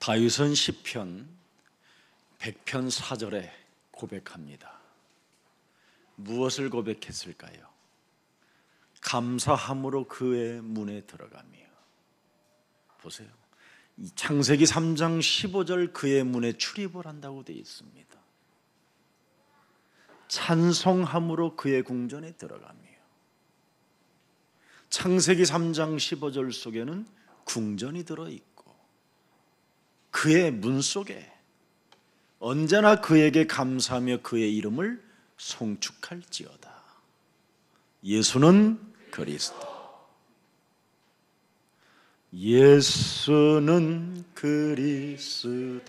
다윗은 시편 100편 4절에 고백합니다. 무엇을 고백했을까요? 감사함으로 그의 문에 들어가며. 보세요, 이 창세기 3장 15절 그의 문에 출입을 한다고 되어 있습니다. 찬송함으로 그의 궁전에 들어가며. 창세기 3장 15절 속에는 궁전이 들어있고 그의 문 속에 언제나 그에게 감사하며 그의 이름을 송축할지어다. 예수는 그리스도. 예수는 그리스도.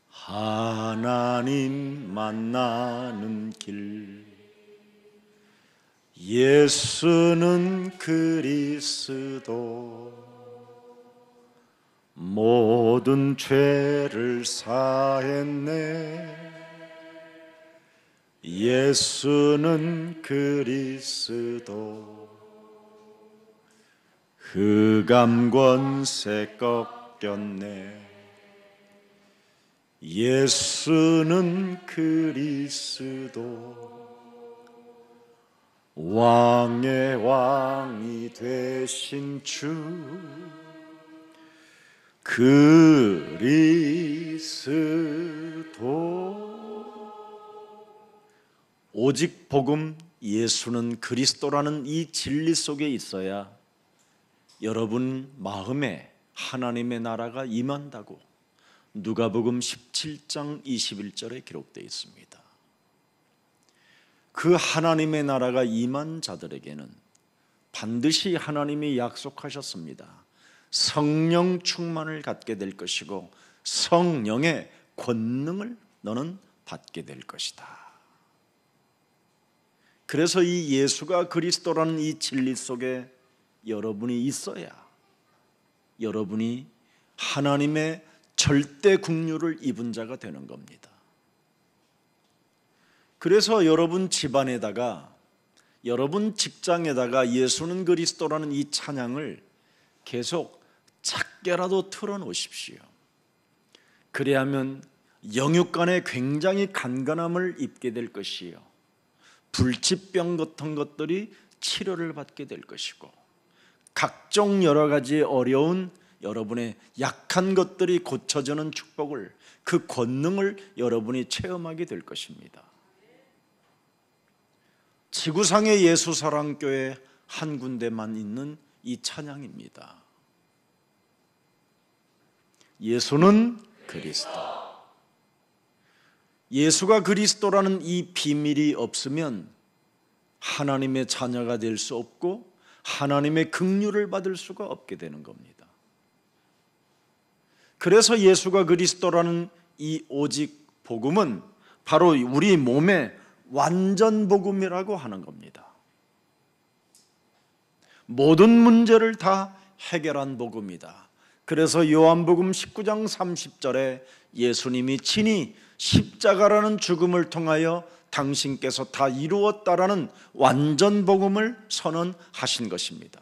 하나님 만나는 길. 예수는 그리스도. 모든 죄를 사했네. 예수는 그리스도. 흑암 권세 꺾였네. 예수는 그리스도. 왕의 왕이 되신 주 그리스도. 오직 복음 예수는 그리스도라는 이 진리 속에 있어야 여러분 마음에 하나님의 나라가 임한다고 누가복음 17장 21절에 기록되어 있습니다. 그 하나님의 나라가 임한 자들에게는 반드시 하나님이 약속하셨습니다. 성령 충만을 갖게 될 것이고 성령의 권능을 너는 받게 될 것이다. 그래서 이 예수가 그리스도라는 이 진리 속에 여러분이 있어야 여러분이 하나님의 절대 국률을 입은 자가 되는 겁니다. 그래서 여러분 집안에다가 여러분 직장에다가 예수는 그리스도라는 이 찬양을 계속 작게라도 틀어놓으십시오. 그래야만 영육간에 굉장히 간간함을 입게 될 것이요, 불치병 같은 것들이 치료를 받게 될 것이고, 각종 여러 가지 어려운 여러분의 약한 것들이 고쳐지는 축복을, 그 권능을 여러분이 체험하게 될 것입니다. 지구상의 예수사랑교회 한 군데만 있는 이 찬양입니다. 예수는 그리스도. 예수가 그리스도라는 이 비밀이 없으면 하나님의 자녀가 될 수 없고 하나님의 긍휼을 받을 수가 없게 되는 겁니다. 그래서 예수가 그리스도라는 이 오직 복음은 바로 우리 몸의 완전 복음이라고 하는 겁니다. 모든 문제를 다 해결한 복음이다. 그래서 요한복음 19장 30절에 예수님이 친히 십자가라는 죽음을 통하여 당신께서 다 이루었다라는 완전 복음을 선언하신 것입니다.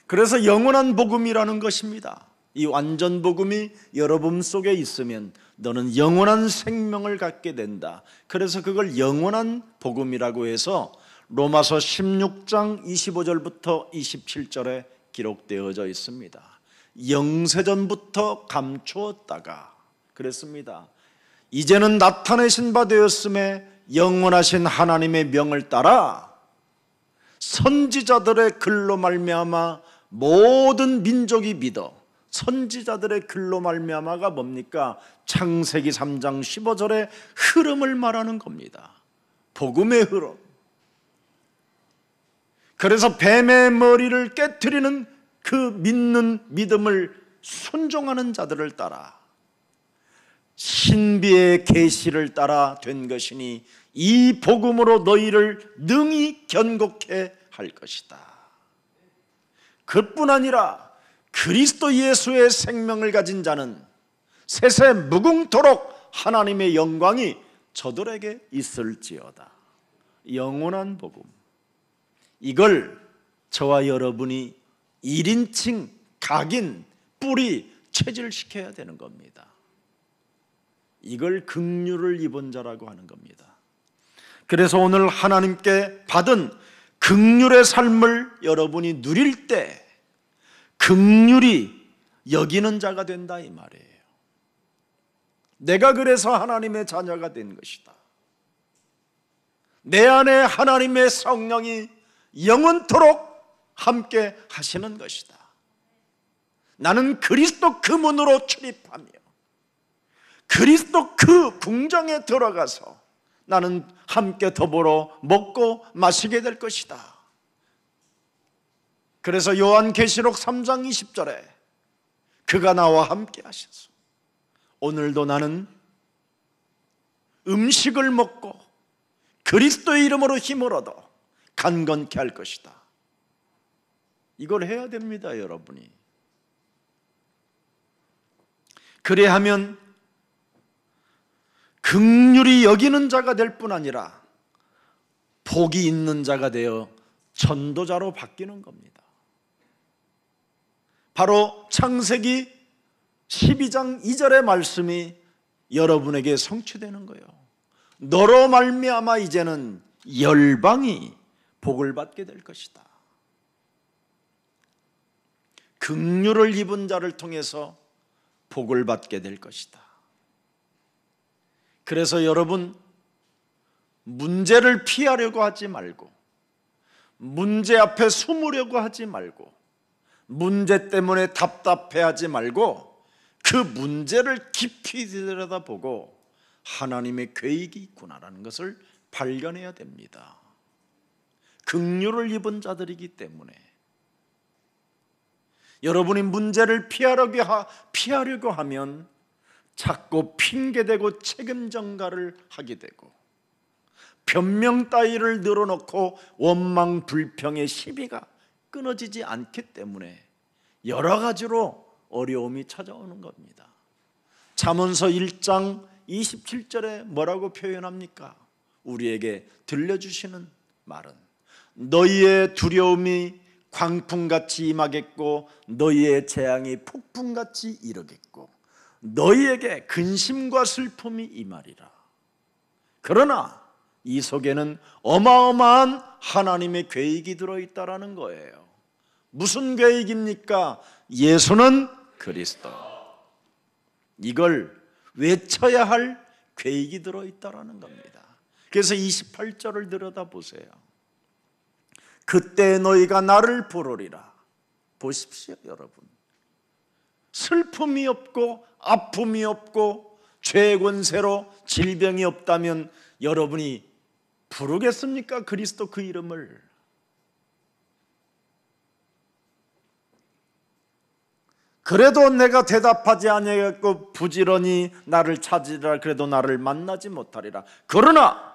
그래서 영원한 복음이라는 것입니다. 이 완전 복음이 여러분 속에 있으면 너는 영원한 생명을 갖게 된다. 그래서 그걸 영원한 복음이라고 해서 로마서 16장 25절부터 27절에 기록되어져 있습니다. 영세전부터 감추었다가 그랬습니다. 이제는 나타내신 바 되었음에 영원하신 하나님의 명을 따라 선지자들의 글로 말미암아 모든 민족이 믿어. 선지자들의 글로 말미암아가 뭡니까? 창세기 3장 15절의 흐름을 말하는 겁니다. 복음의 흐름. 그래서 뱀의 머리를 깨트리는 그 믿는 믿음을 순종하는 자들을 따라 신비의 계시를 따라 된 것이니 이 복음으로 너희를 능히 견고케 할 것이다. 그뿐 아니라 그리스도 예수의 생명을 가진 자는 세세 무궁토록 하나님의 영광이 저들에게 있을지어다. 영원한 복음, 이걸 저와 여러분이 1인칭, 각인, 뿌리 체질시켜야 되는 겁니다. 이걸 긍휼을 입은 자라고 하는 겁니다. 그래서 오늘 하나님께 받은 긍휼의 삶을 여러분이 누릴 때 긍휼히 여기는 자가 된다 이 말이에요. 내가 그래서 하나님의 자녀가 된 것이다. 내 안에 하나님의 성령이 영원토록 함께 하시는 것이다. 나는 그리스도 그 문으로 출입하며 그리스도 그 궁정에 들어가서 나는 함께 더불어 먹고 마시게 될 것이다. 그래서 요한계시록 3장 20절에 그가 나와 함께 하셔서 오늘도 나는 음식을 먹고 그리스도의 이름으로 힘을 얻어 강건케 할 것이다. 이걸 해야 됩니다, 여러분이. 그래야 하면 긍휼히 여기는 자가 될 뿐 아니라 복이 있는 자가 되어 전도자로 바뀌는 겁니다. 바로 창세기 12장 2절의 말씀이 여러분에게 성취되는 거예요. 너로 말미암아 이제는 열방이 복을 받게 될 것이다. 긍휼을 입은 자를 통해서 복을 받게 될 것이다. 그래서 여러분, 문제를 피하려고 하지 말고, 문제 앞에 숨으려고 하지 말고, 문제 때문에 답답해하지 말고 그 문제를 깊이 들여다보고 하나님의 계획이 있구나라는 것을 발견해야 됩니다. 긍휼을 입은 자들이기 때문에 여러분이 문제를 피하려고 하면 자꾸 핑계대고 책임 전가를 하게 되고 변명 따위를 늘어놓고 원망 불평의 시비가 끊어지지 않기 때문에 여러 가지로 어려움이 찾아오는 겁니다. 잠언서 1장 27절에 뭐라고 표현합니까? 우리에게 들려주시는 말은 너희의 두려움이 광풍같이 임하겠고 너희의 재앙이 폭풍같이 이르겠고 너희에게 근심과 슬픔이 임하리라. 그러나 이 속에는 어마어마한 하나님의 계획이 들어있다라는 거예요. 무슨 계획입니까? 예수는 그리스도. 이걸 외쳐야 할 계획이 들어있다라는 겁니다. 그래서 28절을 들여다보세요. 그때 너희가 나를 부르리라. 보십시오, 여러분. 슬픔이 없고 아픔이 없고 죄의 권세로 질병이 없다면 여러분이 부르겠습니까? 그리스도 그 이름을. 그래도 내가 대답하지 아니하겠고 부지런히 나를 찾으리라. 그래도 나를 만나지 못하리라. 그러나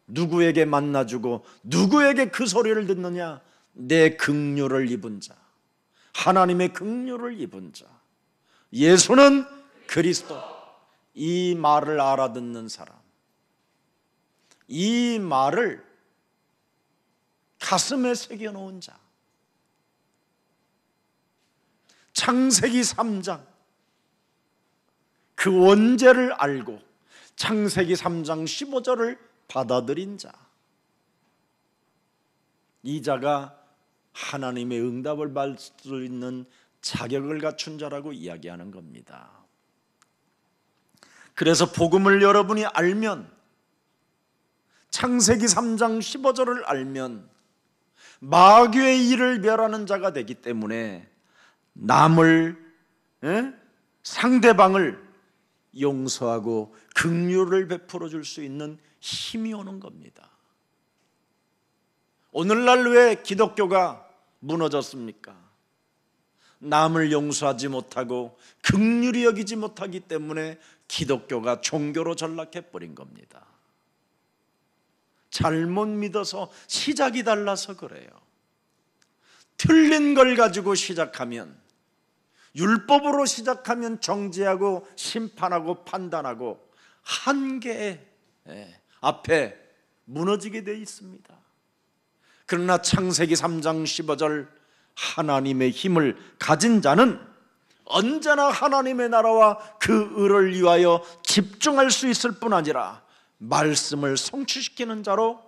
누구에게 만나주고 누구에게 그 소리를 듣느냐? 내 긍휼을 입은 자, 하나님의 긍휼을 입은 자, 예수는 그리스도. 이 말을 알아듣는 사람, 이 말을 가슴에 새겨놓은 자, 창세기 3장 그 원죄를 알고 창세기 3장 15절을 받아들인 자, 이 자가 하나님의 응답을 받을 수 있는 자격을 갖춘 자라고 이야기하는 겁니다. 그래서 복음을 여러분이 알면, 창세기 3장 15절을 알면 마귀의 일을 멸하는 자가 되기 때문에 남을, 상대방을 용서하고 긍휼을 베풀어 줄 수 있는 힘이 오는 겁니다. 오늘날 왜 기독교가 무너졌습니까? 남을 용서하지 못하고 긍휼히 여기지 못하기 때문에 기독교가 종교로 전락해 버린 겁니다. 잘못 믿어서 시작이 달라서 그래요. 틀린 걸 가지고 시작하면, 율법으로 시작하면 정죄하고 심판하고 판단하고 한계 앞에 무너지게 되어 있습니다. 그러나 창세기 3장 15절 하나님의 힘을 가진 자는 언제나 하나님의 나라와 그 의를 위하여 집중할 수 있을 뿐 아니라 말씀을 성취시키는 자로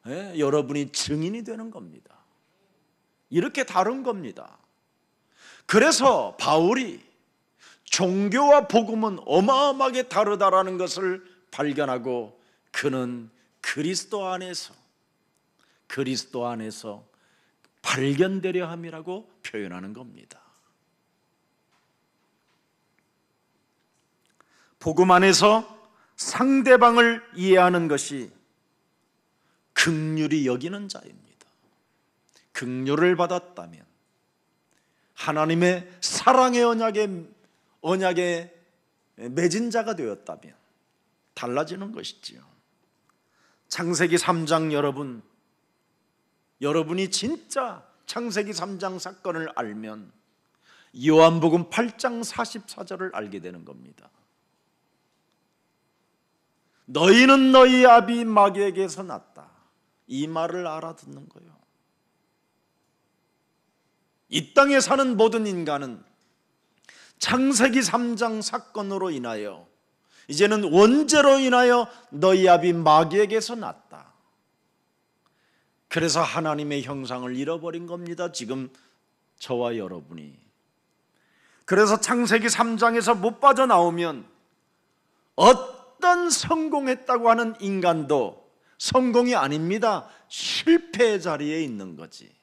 여러분이 증인이 되는 겁니다. 이렇게 다른 겁니다. 그래서 바울이 종교와 복음은 어마어마하게 다르다라는 것을 발견하고 그는 그리스도 안에서 발견되려 함이라고 표현하는 겁니다. 복음 안에서 상대방을 이해하는 것이 긍휼히 여기는 자입니다. 긍휼을 받았다면, 하나님의 사랑의 언약에 맺은 자가 되었다면 달라지는 것이지요. 창세기 3장 여러분이 진짜 창세기 3장 사건을 알면 요한복음 8장 44절을 알게 되는 겁니다. 너희는 너희 아비 마귀에게서 났다. 이 말을 알아듣는 거예요. 이 땅에 사는 모든 인간은 창세기 3장 사건으로 인하여, 이제는 원죄로 인하여 너희 아비 마귀에게서 났다. 그래서 하나님의 형상을 잃어버린 겁니다. 지금 저와 여러분이. 그래서 창세기 3장에서 못 빠져나오면 어떤 성공했다고 하는 인간도 성공이 아닙니다. 실패의 자리에 있는 거지.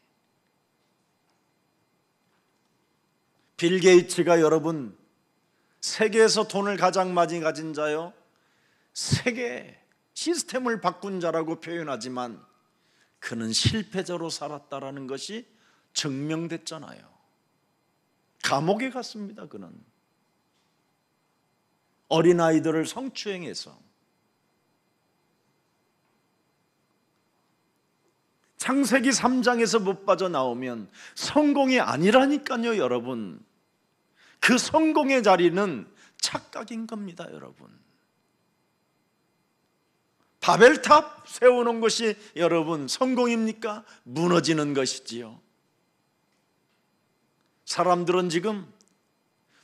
빌 게이츠가 여러분 세계에서 돈을 가장 많이 가진 자요, 세계 시스템을 바꾼 자라고 표현하지만 그는 실패자로 살았다라는 것이 증명됐잖아요. 감옥에 갔습니다. 그는 어린아이들을 성추행해서. 창세기 3장에서 못 빠져나오면 성공이 아니라니까요. 여러분, 그 성공의 자리는 착각인 겁니다. 여러분, 바벨탑 세우는 것이 여러분 성공입니까? 무너지는 것이지요. 사람들은 지금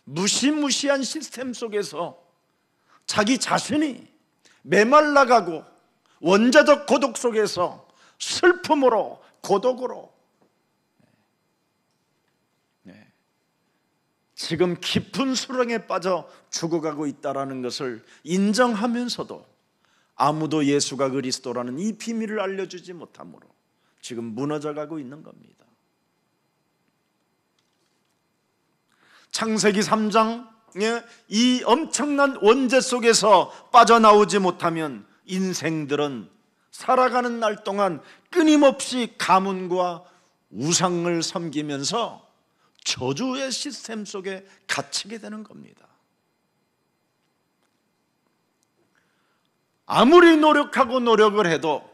무시무시한 시스템 속에서 자기 자신이 메말라가고 원자적 고독 속에서 슬픔으로, 고독으로 지금 깊은 수렁에 빠져 죽어가고 있다는 것을 인정하면서도 아무도 예수가 그리스도라는 이 비밀을 알려주지 못함으로 지금 무너져가고 있는 겁니다. 창세기 3장의 이 엄청난 원죄 속에서 빠져나오지 못하면 인생들은 살아가는 날 동안 끊임없이 가문과 우상을 섬기면서 저주의 시스템 속에 갇히게 되는 겁니다. 아무리 노력하고 노력을 해도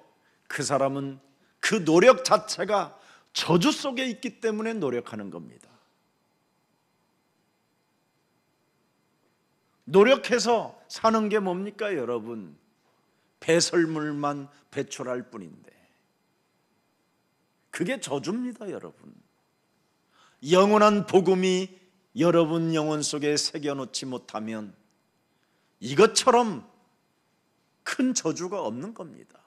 그 사람은 그 노력 자체가 저주 속에 있기 때문에 노력하는 겁니다. 노력해서 사는 게 뭡니까 여러분? 배설물만 배출할 뿐인데 그게 저주입니다. 여러분, 영원한 복음이 여러분 영혼 속에 새겨놓지 못하면 이것처럼 큰 저주가 없는 겁니다.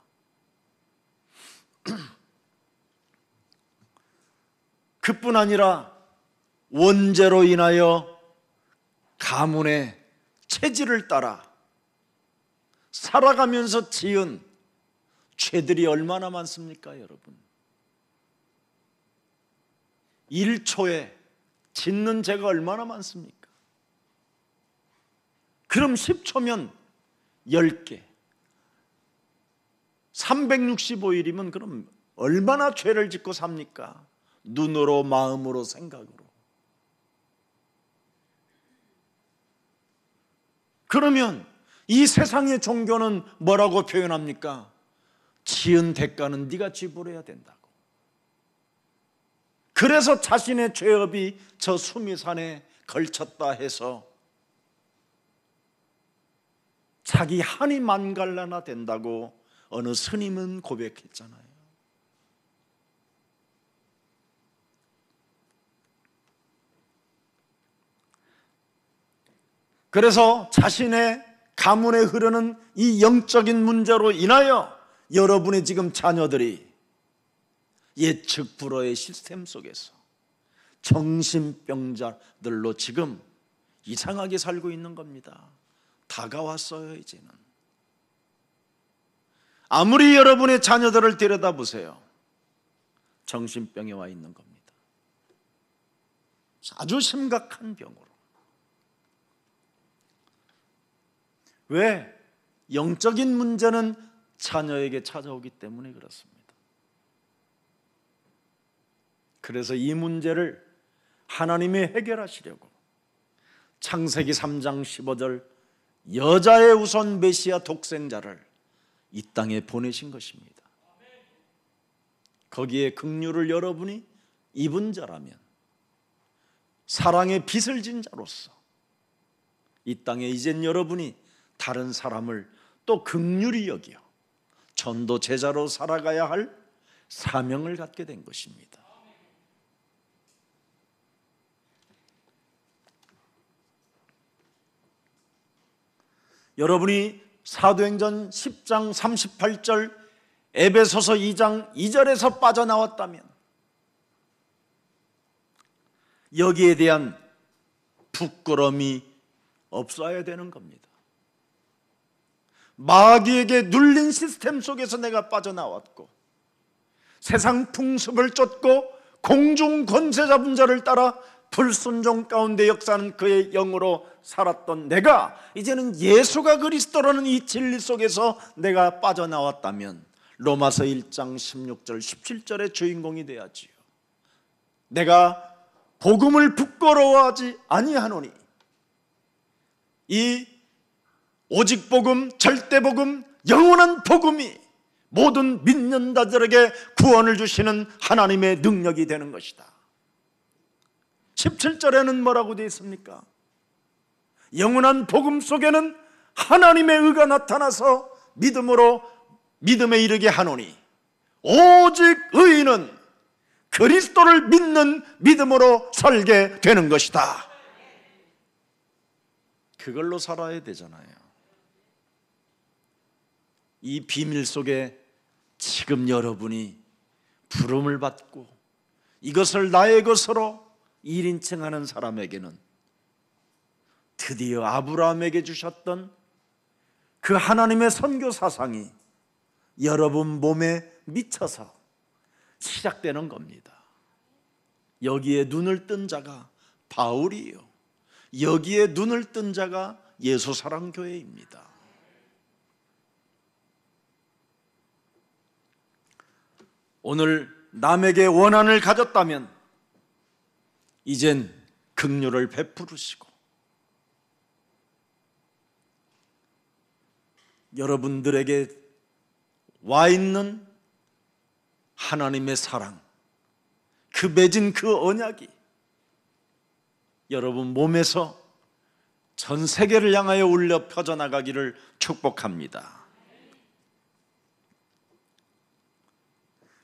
그뿐 아니라 원죄로 인하여 가문의 체질을 따라 살아가면서 지은 죄들이 얼마나 많습니까 여러분? 1초에 짓는 죄가 얼마나 많습니까? 그럼 10초면 10개, 365일이면 그럼 얼마나 죄를 짓고 삽니까? 눈으로, 마음으로, 생각으로. 그러면 이 세상의 종교는 뭐라고 표현합니까? 지은 대가는 네가 지불해야 된다고. 그래서 자신의 죄업이 저 수미산에 걸쳤다 해서 자기 한이 만갈라나 된다고 어느 스님은 고백했잖아요. 그래서 자신의 가문에 흐르는 이 영적인 문제로 인하여 여러분의 지금 자녀들이 예측 불허의 시스템 속에서 정신병자들로 지금 이상하게 살고 있는 겁니다. 다가왔어요. 이제는 아무리 여러분의 자녀들을 들여다보세요, 정신병에 와 있는 겁니다. 아주 심각한 병으로. 왜? 영적인 문제는 자녀에게 찾아오기 때문에 그렇습니다. 그래서 이 문제를 하나님이 해결하시려고 창세기 3장 15절 여자의 우선 메시아 독생자를 이 땅에 보내신 것입니다. 거기에 긍휼을 여러분이 입은 자라면 사랑의 빚을 진 자로서 이 땅에 이젠 여러분이 다른 사람을 또 긍휼히 여기어 전도 제자로 살아가야 할 사명을 갖게 된 것입니다. 여러분이 사도행전 10장 38절, 에베소서 2장 2절에서 빠져나왔다면 여기에 대한 부끄러움이 없어야 되는 겁니다. 마귀에게 눌린 시스템 속에서 내가 빠져나왔고 세상 풍습을 쫓고 공중 권세 잡은 자를 따라 불순종 가운데 역사하는 그의 영으로 살았던 내가 이제는 예수가 그리스도라는 이 진리 속에서 내가 빠져나왔다면 로마서 1장 16절 17절의 주인공이 되야지요. 내가 복음을 부끄러워하지 아니하노니 이 오직 복음, 절대 복음, 영원한 복음이 모든 믿는 자들에게 구원을 주시는 하나님의 능력이 되는 것이다. 17절에는 뭐라고 되어 있습니까? 영원한 복음 속에는 하나님의 의가 나타나서 믿음에 이르게 하노니 오직 의인은 그리스도를 믿는 믿음으로 살게 되는 것이다. 그걸로 살아야 되잖아요. 이 비밀 속에 지금 여러분이 부름을 받고 이것을 나의 것으로 1인칭하는 사람에게는 드디어 아브라함에게 주셨던 그 하나님의 선교 사상이 여러분 몸에 미쳐서 시작되는 겁니다. 여기에 눈을 뜬 자가 바울이에요. 여기에 눈을 뜬 자가 예수사랑교회입니다. 오늘 남에게 원한을 가졌다면 이젠 긍휼을 베푸시고 여러분들에게 와 있는 하나님의 사랑, 그 맺은 그 언약이 여러분 몸에서 전 세계를 향하여 울려 퍼져나가기를 축복합니다.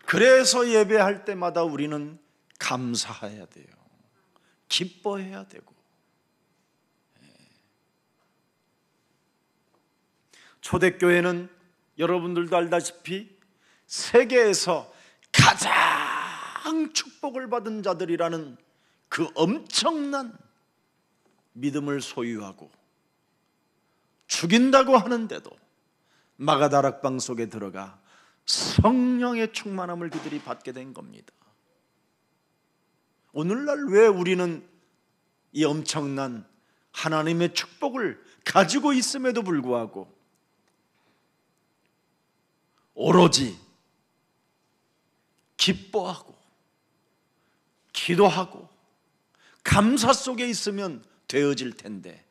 그래서 예배할 때마다 우리는 감사해야 돼요. 기뻐해야 되고. 초대교회는 여러분들도 알다시피 세계에서 가장 축복을 받은 자들이라는 그 엄청난 믿음을 소유하고 죽인다고 하는데도 마가다락방 속에 들어가 성령의 충만함을 그들이 받게 된 겁니다. 오늘날 왜 우리는 이 엄청난 하나님의 축복을 가지고 있음에도 불구하고 오로지 기뻐하고 기도하고 감사 속에 있으면 되어질 텐데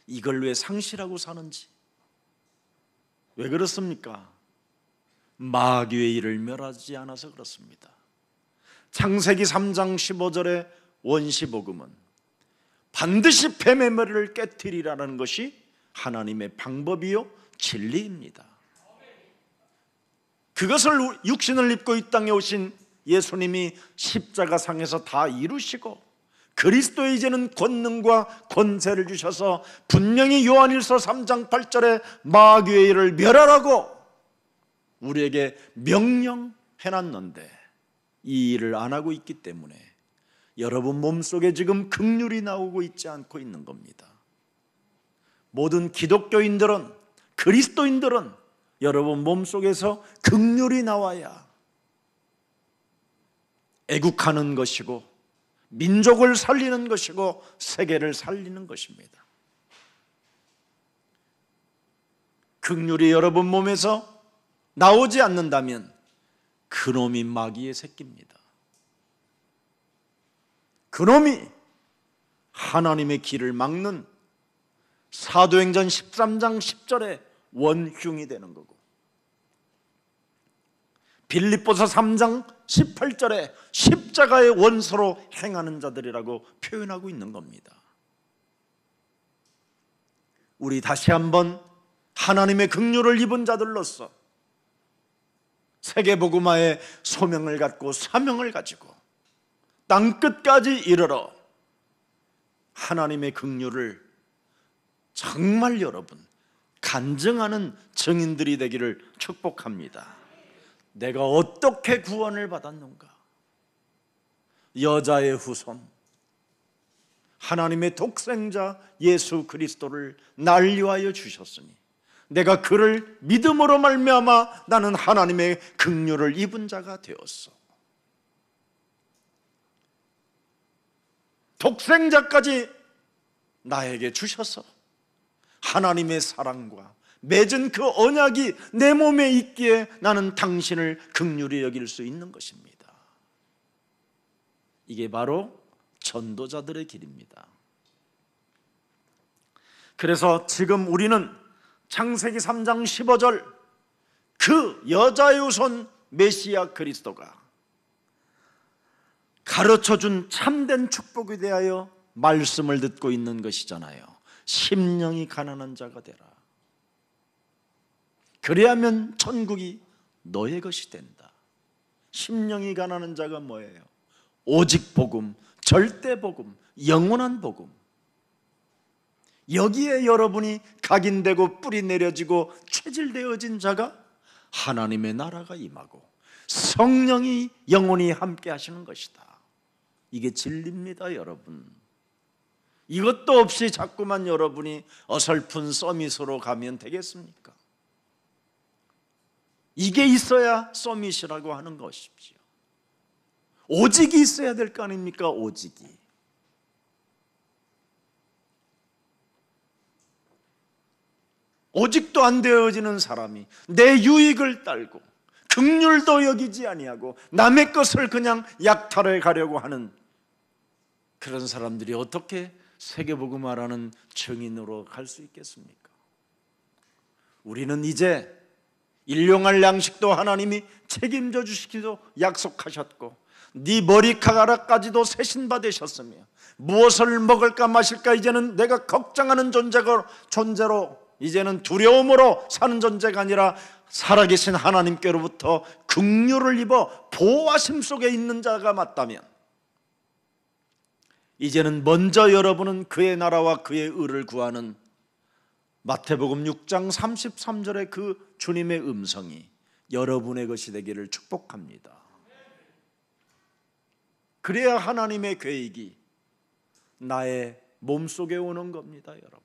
이걸 왜 상실하고 사는지, 왜 그렇습니까? 마귀의 일을 멸하지 않아서 그렇습니다. 창세기 3장 15절의 원시복음은 반드시 뱀의 머리를 깨뜨리라는 것이 하나님의 방법이요 진리입니다. 그것을 육신을 입고 이 땅에 오신 예수님이 십자가상에서 다 이루시고 그리스도의 이제는 권능과 권세를 주셔서 분명히 요한일서 3장 8절에 마귀의 일을 멸하라고 우리에게 명령해놨는데 이 일을 안 하고 있기 때문에 여러분 몸속에 지금 긍휼이 나오고 있지 않고 있는 겁니다. 모든 기독교인들은, 그리스도인들은 여러분 몸속에서 긍휼이 나와야 애국하는 것이고 민족을 살리는 것이고 세계를 살리는 것입니다. 긍휼이 여러분 몸에서 나오지 않는다면 그놈이 마귀의 새끼입니다. 그놈이 하나님의 길을 막는 사도행전 13장 10절에 원흉이 되는 거고, 빌립보서 3장 18절에 십자가의 원수로 행하는 자들이라고 표현하고 있는 겁니다. 우리 다시 한번 하나님의 긍휼을 입은 자들로서 세계복음화의 소명을 갖고 사명을 가지고 땅끝까지 이르러 하나님의 긍휼을 정말 여러분 간증하는 증인들이 되기를 축복합니다. 내가 어떻게 구원을 받았는가? 여자의 후손, 하나님의 독생자 예수 그리스도를 날 위하여 주셨으니 내가 그를 믿음으로 말미암아 나는 하나님의 긍휼을 입은 자가 되었어. 독생자까지 나에게 주셔서 하나님의 사랑과 맺은 그 언약이 내 몸에 있기에 나는 당신을 긍휼히 여길 수 있는 것입니다. 이게 바로 전도자들의 길입니다. 그래서 지금 우리는 창세기 3장 15절 그 여자의 후손 메시아 그리스도가 가르쳐준 참된 축복에 대하여 말씀을 듣고 있는 것이잖아요. 심령이 가난한 자가 되라. 그래야면 천국이 너의 것이 된다. 심령이 가난한 자가 뭐예요? 오직 복음, 절대 복음, 영원한 복음. 여기에 여러분이 각인되고 뿌리 내려지고 체질되어진 자가 하나님의 나라가 임하고 성령이 영원히 함께 하시는 것이다. 이게 진리입니다, 여러분. 이것도 없이 자꾸만 여러분이 어설픈 서밋으로 가면 되겠습니까? 이게 있어야 서밋이라고 하는 것이죠. 오직이 있어야 될 거 아닙니까? 오직이. 오직도 안 되어지는 사람이 내 유익을 딸고 긍휼도 여기지 아니하고 남의 것을 그냥 약탈해 가려고 하는 그런 사람들이 어떻게 세계복음화라는 증인으로 갈 수 있겠습니까? 우리는 이제 일용할 양식도 하나님이 책임져 주시기도 약속하셨고 네 머리카락까지도 세신 받으셨으며 무엇을 먹을까 마실까 이제는 내가 걱정하는 존재로 이제는 두려움으로 사는 존재가 아니라 살아계신 하나님께로부터 긍휼을 입어 보호하심 속에 있는 자가 맞다면 이제는 먼저 여러분은 그의 나라와 그의 의를 구하는 마태복음 6장 33절의 그 주님의 음성이 여러분의 것이 되기를 축복합니다. 그래야 하나님의 계획이 나의 몸속에 오는 겁니다, 여러분.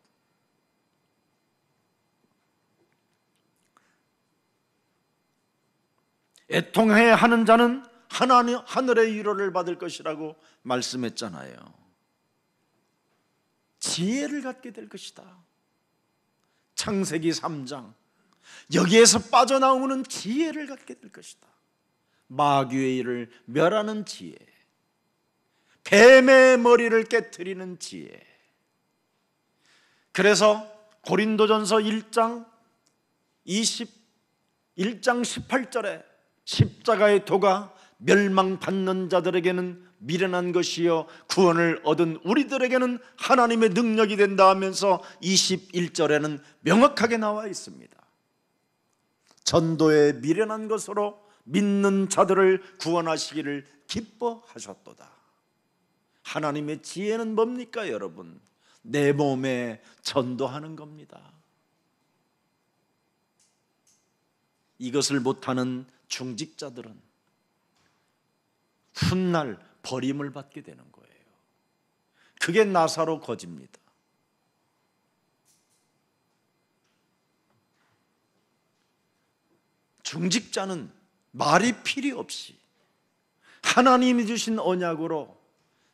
애통해 하는 자는 하늘의 위로를 받을 것이라고 말씀했잖아요. 지혜를 갖게 될 것이다. 창세기 3장 여기에서 빠져나오는 지혜를 갖게 될 것이다. 마귀의 일을 멸하는 지혜, 뱀의 머리를 깨트리는 지혜. 그래서 고린도전서 1장 18절에 십자가의 도가 멸망받는 자들에게는 미련한 것이요 구원을 얻은 우리들에게는 하나님의 능력이 된다 하면서 21절에는 명확하게 나와 있습니다. 전도에 미련한 것으로 믿는 자들을 구원하시기를 기뻐하셨도다. 하나님의 지혜는 뭡니까 여러분? 내 몸에 전도하는 겁니다. 이것을 못하는 중직자들은 훗날 버림을 받게 되는 거예요. 그게 나사로 거지입니다. 중직자는 말이 필요 없이 하나님이 주신 언약으로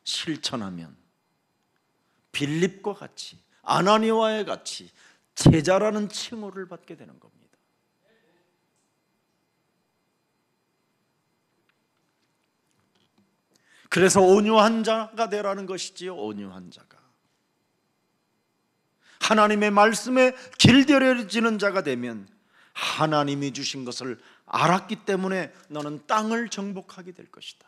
실천하면 빌립과 같이 아나니아와 같이 제자라는 칭호를 받게 되는 겁니다. 그래서 온유한 자가 되라는 것이지요. 온유한 자가 하나님의 말씀에 길들여지는 자가 되면 하나님이 주신 것을 알았기 때문에 너는 땅을 정복하게 될 것이다.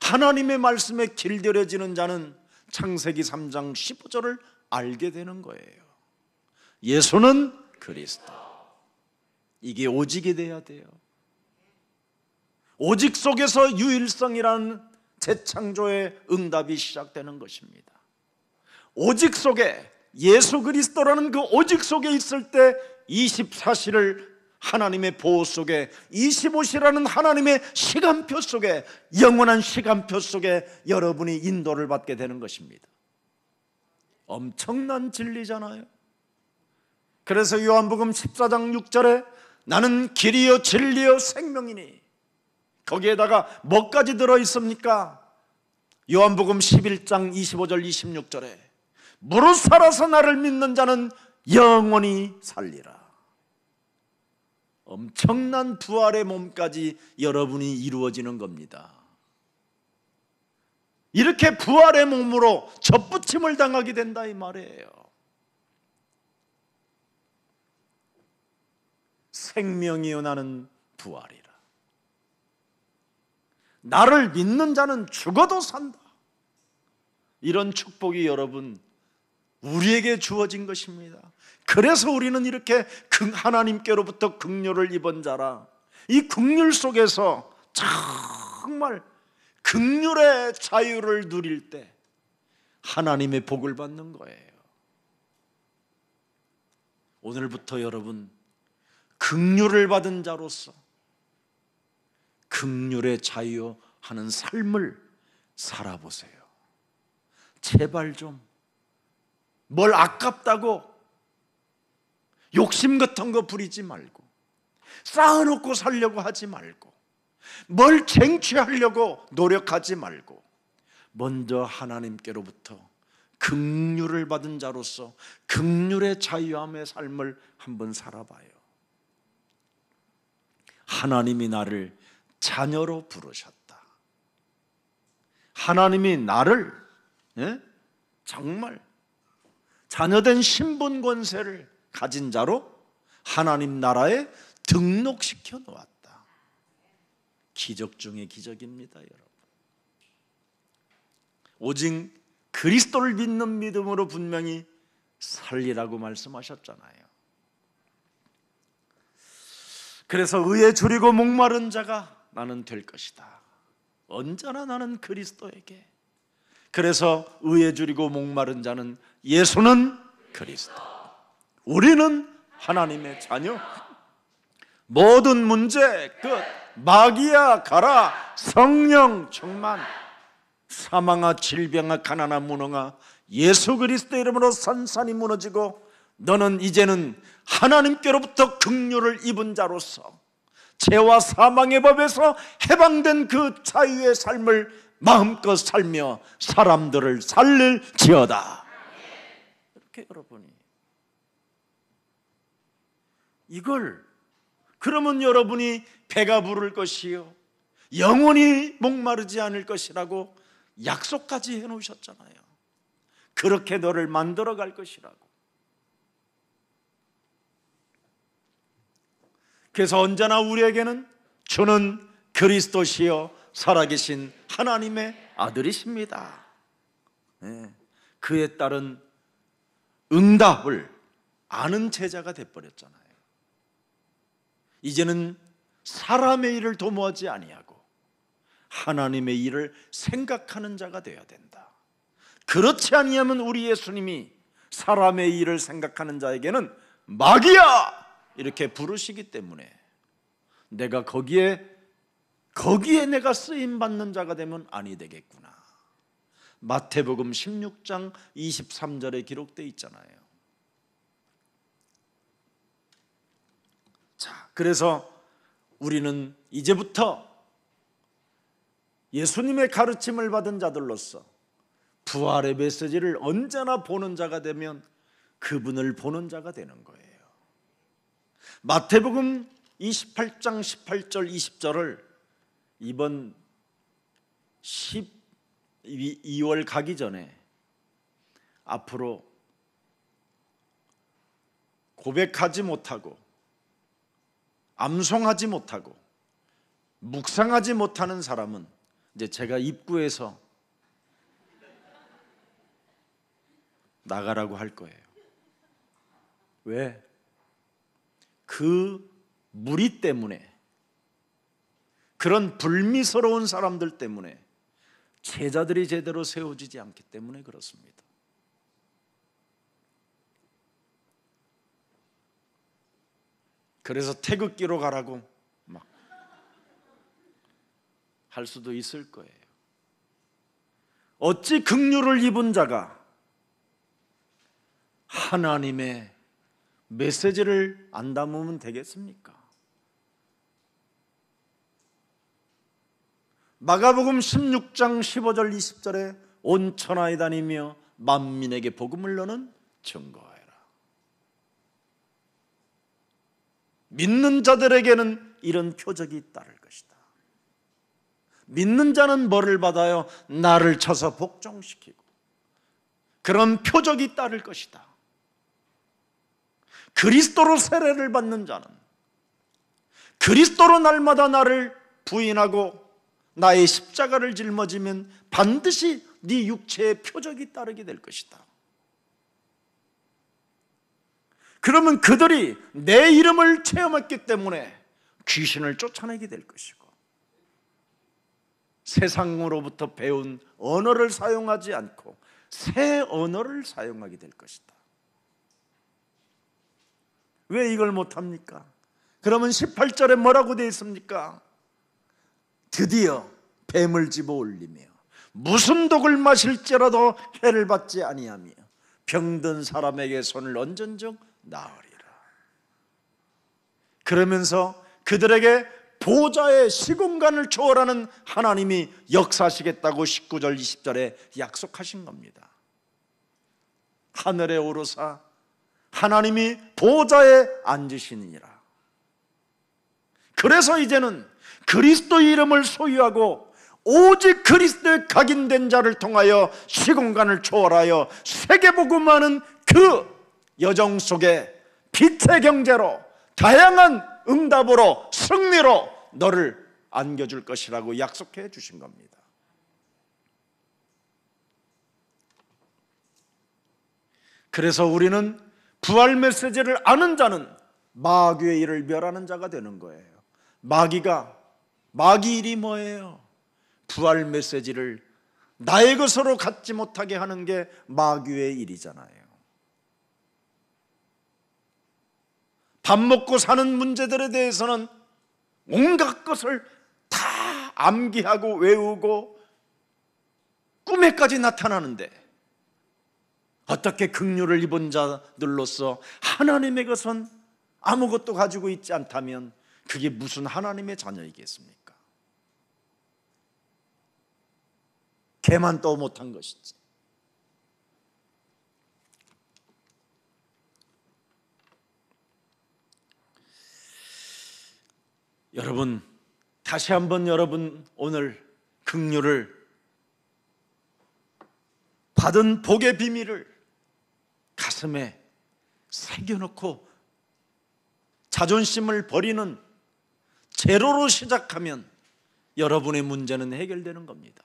하나님의 말씀에 길들여지는 자는 창세기 3장 15절을 알게 되는 거예요. 예수는 그리스도. 이게 오직이 돼야 돼요. 오직 속에서 유일성이라는 재창조의 응답이 시작되는 것입니다. 오직 속에 예수 그리스도라는 그 오직 속에 있을 때 24시를 하나님의 보호 속에 25시라는 하나님의 시간표 속에 영원한 시간표 속에 여러분이 인도를 받게 되는 것입니다. 엄청난 진리잖아요. 그래서 요한복음 14장 6절에 나는 길이요 진리요 생명이니 거기에다가 뭐까지 들어있습니까? 요한복음 11장 25절 26절에 무릇 살아서 나를 믿는 자는 영원히 살리라. 엄청난 부활의 몸까지 여러분이 이루어지는 겁니다. 이렇게 부활의 몸으로 접붙임을 당하게 된다 이 말이에요. 생명이요 나는 부활이라. 나를 믿는 자는 죽어도 산다. 이런 축복이 여러분 우리에게 주어진 것입니다. 그래서 우리는 이렇게 하나님께로부터 긍휼을 입은 자라. 이 긍휼 속에서 정말 긍휼의 자유를 누릴 때 하나님의 복을 받는 거예요. 오늘부터 여러분 긍휼을 받은 자로서 긍휼의 자유하는 삶을 살아보세요. 제발 좀 뭘 아깝다고 욕심 같은 거 부리지 말고 쌓아놓고 살려고 하지 말고 뭘 쟁취하려고 노력하지 말고 먼저 하나님께로부터 긍휼을 받은 자로서 긍휼의 자유함의 삶을 한번 살아봐요. 하나님이 나를 자녀로 부르셨다. 하나님이 나를 정말 자녀된 신분 권세를 가진 자로 하나님 나라에 등록시켜 놓았다. 기적 중의 기적입니다, 여러분. 오직 그리스도를 믿는 믿음으로 분명히 살리라고 말씀하셨잖아요. 그래서 의에 줄이고 목마른 자가 나는 될 것이다. 언제나 나는 그리스도에게. 그래서 의에 줄이고 목마른 자는 예수는 그리스도. 우리는 하나님의 자녀. 모든 문제 끝. 마귀야 가라. 성령 충만. 사망아 질병아 가난아 무능아 예수 그리스도 이름으로 산산이 무너지고 너는 이제는 하나님께로부터 긍휼을 입은 자로서 죄와 사망의 법에서 해방된 그 자유의 삶을 마음껏 살며 사람들을 살릴지어다. 이렇게 여러분이 이걸 그러면 여러분이 배가 부를 것이요 영원히 목마르지 않을 것이라고 약속까지 해놓으셨잖아요. 그렇게 너를 만들어 갈 것이라고. 그래서 언제나 우리에게는 주는 그리스도시요 살아계신 하나님의 아들이십니다. 그에 따른 응답을 아는 제자가 돼버렸잖아요. 이제는 사람의 일을 도모하지 아니하고 하나님의 일을 생각하는 자가 되어야 된다. 그렇지 아니하면 우리 예수님이 사람의 일을 생각하는 자에게는 마귀야! 이렇게 부르시기 때문에 내가 거기에 내가 쓰임받는 자가 되면 아니 되겠구나. 마태복음 16장 23절에 기록되어 있잖아요. 자, 그래서 우리는 이제부터 예수님의 가르침을 받은 자들로서 부활의 메시지를 언제나 보는 자가 되면 그분을 보는 자가 되는 거예요. 마태복음 28장 18절 20절을 이번 12월 가기 전에 앞으로 고백하지 못하고 암송하지 못하고 묵상하지 못하는 사람은 이제 제가 입구에서 나가라고 할 거예요. 왜? 그 무리 때문에, 그런 불미스러운 사람들 때문에 제자들이 제대로 세워지지 않기 때문에 그렇습니다. 그래서 태극기로 가라고 막 할 수도 있을 거예요. 어찌 긍휼을 입은 자가 하나님의 메시지를 안 담으면 되겠습니까? 마가복음 16장 15절 20절에 온 천하에 다니며 만민에게 복음을 너는 증거하여라. 믿는 자들에게는 이런 표적이 따를 것이다. 믿는 자는 뭐를 받아요? 나를 쳐서 복종시키고 그런 표적이 따를 것이다. 그리스도로 세례를 받는 자는 그리스도로 날마다 나를 부인하고 나의 십자가를 짊어지면 반드시 네 육체의 표적이 따르게 될 것이다. 그러면 그들이 내 이름을 체험했기 때문에 귀신을 쫓아내게 될 것이고 세상으로부터 배운 언어를 사용하지 않고 새 언어를 사용하게 될 것이다. 왜 이걸 못합니까? 그러면 18절에 뭐라고 되어 있습니까? 드디어 뱀을 집어 올리며 무슨 독을 마실지라도 해를 받지 아니하며 병든 사람에게 손을 얹은 즉 나으리라. 그러면서 그들에게 보좌의 시공간을 초월하는 하나님이 역사하시겠다고 19절 20절에 약속하신 겁니다. 하늘에 오르사 하나님이 보좌에 앉으시니라. 그래서 이제는 그리스도 이름을 소유하고 오직 그리스도의 각인된 자를 통하여 시공간을 초월하여 세계복음하는 그 여정 속에 빛의 경제로 다양한 응답으로 승리로 너를 안겨줄 것이라고 약속해 주신 겁니다. 그래서 우리는 부활 메시지를 아는 자는 마귀의 일을 멸하는 자가 되는 거예요. 마귀 일이 뭐예요? 부활 메시지를 나의 것으로 갖지 못하게 하는 게 마귀의 일이잖아요. 밥 먹고 사는 문제들에 대해서는 온갖 것을 다 암기하고 외우고 꿈에까지 나타나는데 어떻게 긍휼을 입은 자들로서 하나님의 것은 아무것도 가지고 있지 않다면 그게 무슨 하나님의 자녀이겠습니까? 개만 또 못한 것이지. 여러분, 다시 한번 여러분 오늘 긍휼을 받은 복의 비밀을 가슴에 새겨놓고 자존심을 버리는 제로로 시작하면 여러분의 문제는 해결되는 겁니다.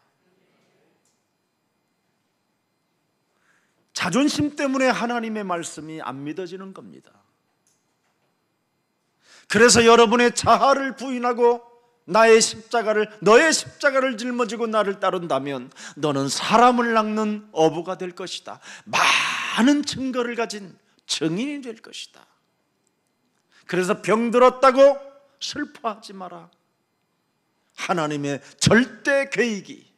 자존심 때문에 하나님의 말씀이 안 믿어지는 겁니다. 그래서 여러분의 자아를 부인하고 너의 십자가를 짊어지고 나를 따른다면 너는 사람을 낚는 어부가 될 것이다. 많은 증거를 가진 증인이 될 것이다. 그래서 병들었다고 슬퍼하지 마라. 하나님의 절대 계획이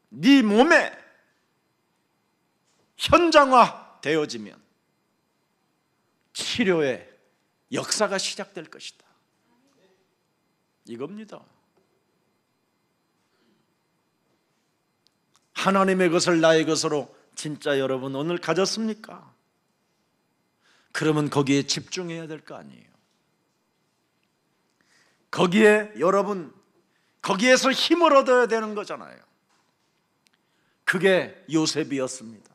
네 몸에 현장화되어지면 치료의 역사가 시작될 것이다. 이겁니다. 하나님의 것을 나의 것으로 진짜 여러분 오늘 가졌습니까? 그러면 거기에 집중해야 될 거 아니에요. 거기에 여러분 거기에서 힘을 얻어야 되는 거잖아요. 그게 요셉이었습니다.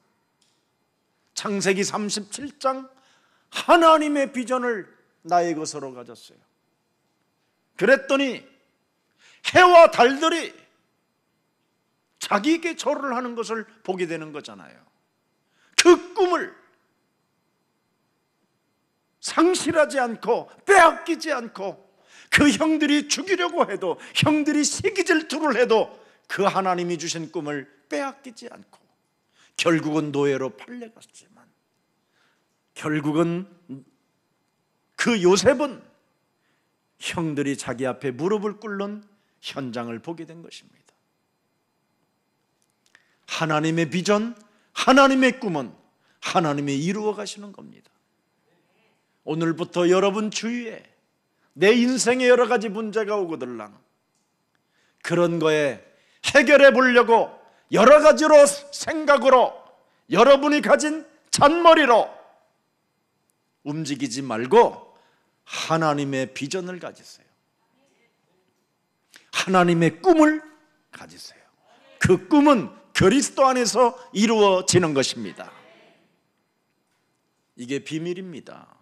창세기 37장 하나님의 비전을 나의 것으로 가졌어요. 그랬더니 해와 달들이 자기에게 절을 하는 것을 보게 되는 거잖아요. 그 꿈을 상실하지 않고 빼앗기지 않고 그 형들이 죽이려고 해도, 형들이 시기질투를 해도 그 하나님이 주신 꿈을 빼앗기지 않고 결국은 노예로 팔려갔지만 결국은 그 요셉은 형들이 자기 앞에 무릎을 꿇는 현장을 보게 된 것입니다. 하나님의 비전, 하나님의 꿈은 하나님이 이루어 가시는 겁니다. 오늘부터 여러분 주위에 내 인생에 여러 가지 문제가 오거들랑 그런 거에 해결해 보려고 여러 가지로 생각으로 여러분이 가진 잔머리로 움직이지 말고 하나님의 비전을 가지세요. 하나님의 꿈을 가지세요. 그 꿈은 그리스도 안에서 이루어지는 것입니다. 이게 비밀입니다.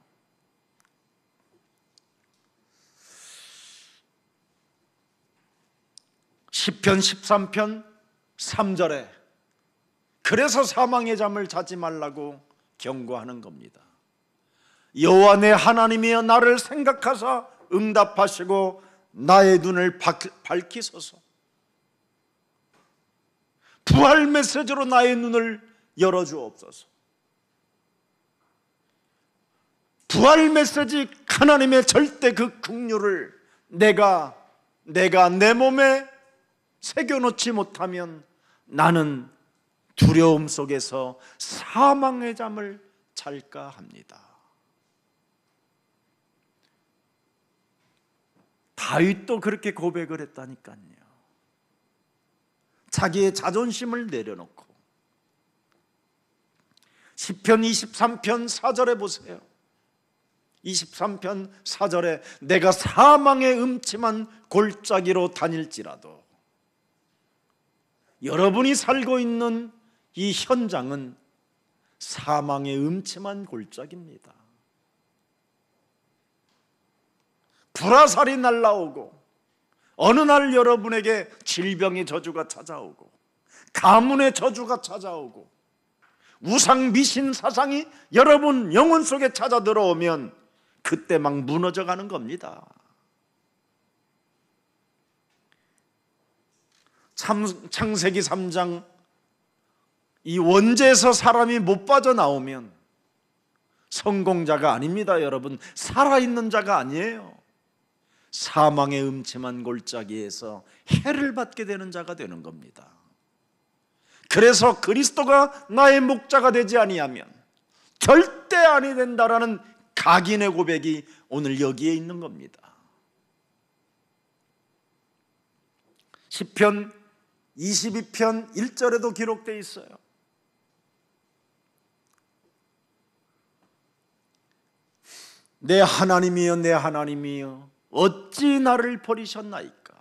시편 13편 3절에 그래서 사망의 잠을 자지 말라고 경고하는 겁니다. 여호와 내 하나님이여 나를 생각하사 응답하시고 나의 눈을 밝히소서. 부활 메시지로 나의 눈을 열어주옵소서. 부활 메시지 하나님의 절대 그 긍휼을 내가 내 몸에 새겨놓지 못하면 나는 두려움 속에서 사망의 잠을 잘까 합니다. 다윗도 그렇게 고백을 했다니까요. 자기의 자존심을 내려놓고 시편 23편 4절에 보세요. 23편 4절에 내가 사망의 음침한 골짜기로 다닐지라도, 여러분이 살고 있는 이 현장은 사망의 음침한 골짜기입니다. 불화살이 날라오고 어느 날 여러분에게 질병의 저주가 찾아오고 가문의 저주가 찾아오고 우상 미신 사상이 여러분 영혼 속에 찾아 들어오면 그때 막 무너져 가는 겁니다. 창세기 3장 이 원죄에서 사람이 못 빠져나오면 성공자가 아닙니다. 여러분, 살아있는 자가 아니에요. 사망의 음침한 골짜기에서 해를 받게 되는 자가 되는 겁니다. 그래서 그리스도가 나의 목자가 되지 아니하면 절대 아니 된다라는 각인의 고백이 오늘 여기에 있는 겁니다. 시편 22편 1절에도 기록되어 있어요. 내 하나님이여 내 하나님이여 어찌 나를 버리셨나이까?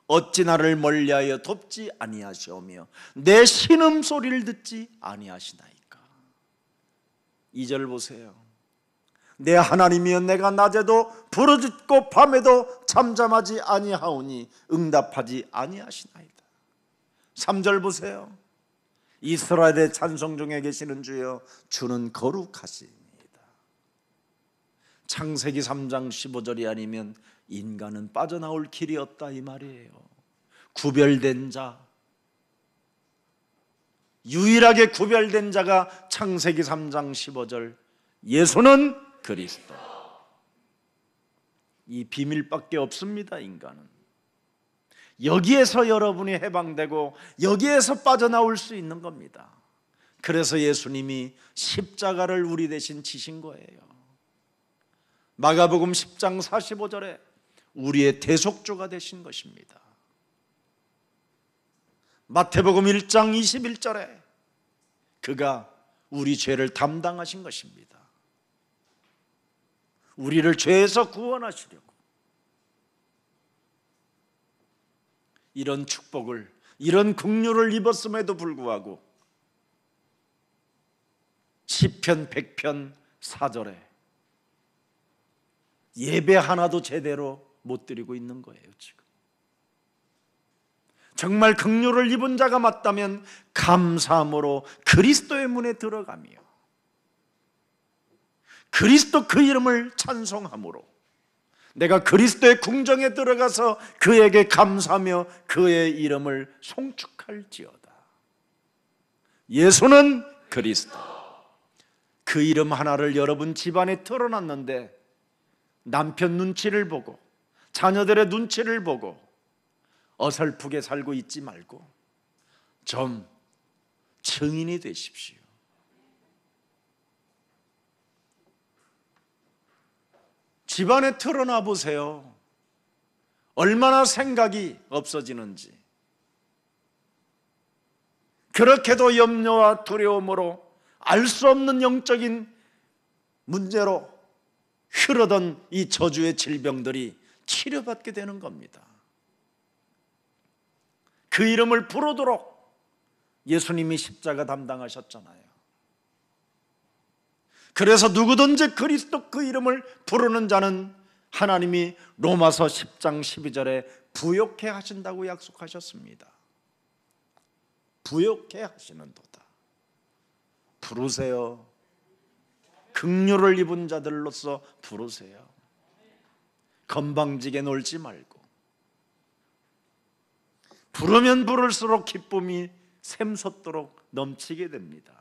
어찌 나를 멀리하여 돕지 아니하시오며 내 신음소리를 듣지 아니하시나이까? 2절 보세요. 내 하나님이여 내가 낮에도 부르짖고 밤에도 잠잠하지 아니하오니 응답하지 아니하시나이다. 3절 보세요. 이스라엘의 찬송 중에 계시는 주여 주는 거룩하시니이다. 창세기 3장 15절이 아니면 인간은 빠져나올 길이 없다 이 말이에요. 구별된 자, 유일하게 구별된 자가 창세기 3장 15절 예수는 그리스도. 이 비밀밖에 없습니다. 인간은 여기에서 여러분이 해방되고 여기에서 빠져나올 수 있는 겁니다. 그래서 예수님이 십자가를 우리 대신 지신 거예요. 마가복음 10장 45절에 우리의 대속주가 되신 것입니다. 마태복음 1장 21절에 그가 우리 죄를 담당하신 것입니다. 우리를 죄에서 구원하시려고 이런 축복을, 이런 긍휼을 입었음에도 불구하고 시편 100편 4절에 예배 하나도 제대로 못 드리고 있는 거예요. 지금 정말 긍휼을 입은 자가 맞다면 감사함으로 그리스도의 문에 들어가며 그리스도 그 이름을 찬송함으로 내가 그리스도의 궁정에 들어가서 그에게 감사하며 그의 이름을 송축할지어다. 예수는 그리스도. 그 이름 하나를 여러분 집안에 틀어놨는데 남편 눈치를 보고 자녀들의 눈치를 보고 어설프게 살고 있지 말고 좀 증인이 되십시오. 집안에 틀어놔 보세요. 얼마나 생각이 없어지는지. 그렇게도 염려와 두려움으로 알 수 없는 영적인 문제로 흐르던 이 저주의 질병들이 치료받게 되는 겁니다. 그 이름을 부르도록 예수님이 십자가 담당하셨잖아요. 그래서 누구든지 그리스도 그 이름을 부르는 자는 하나님이 로마서 10장 12절에 부욕해 하신다고 약속하셨습니다. 부욕해 하시는도다. 부르세요. 긍휼을 입은 자들로서 부르세요. 건방지게 놀지 말고 부르면 부를수록 기쁨이 샘솟도록 넘치게 됩니다.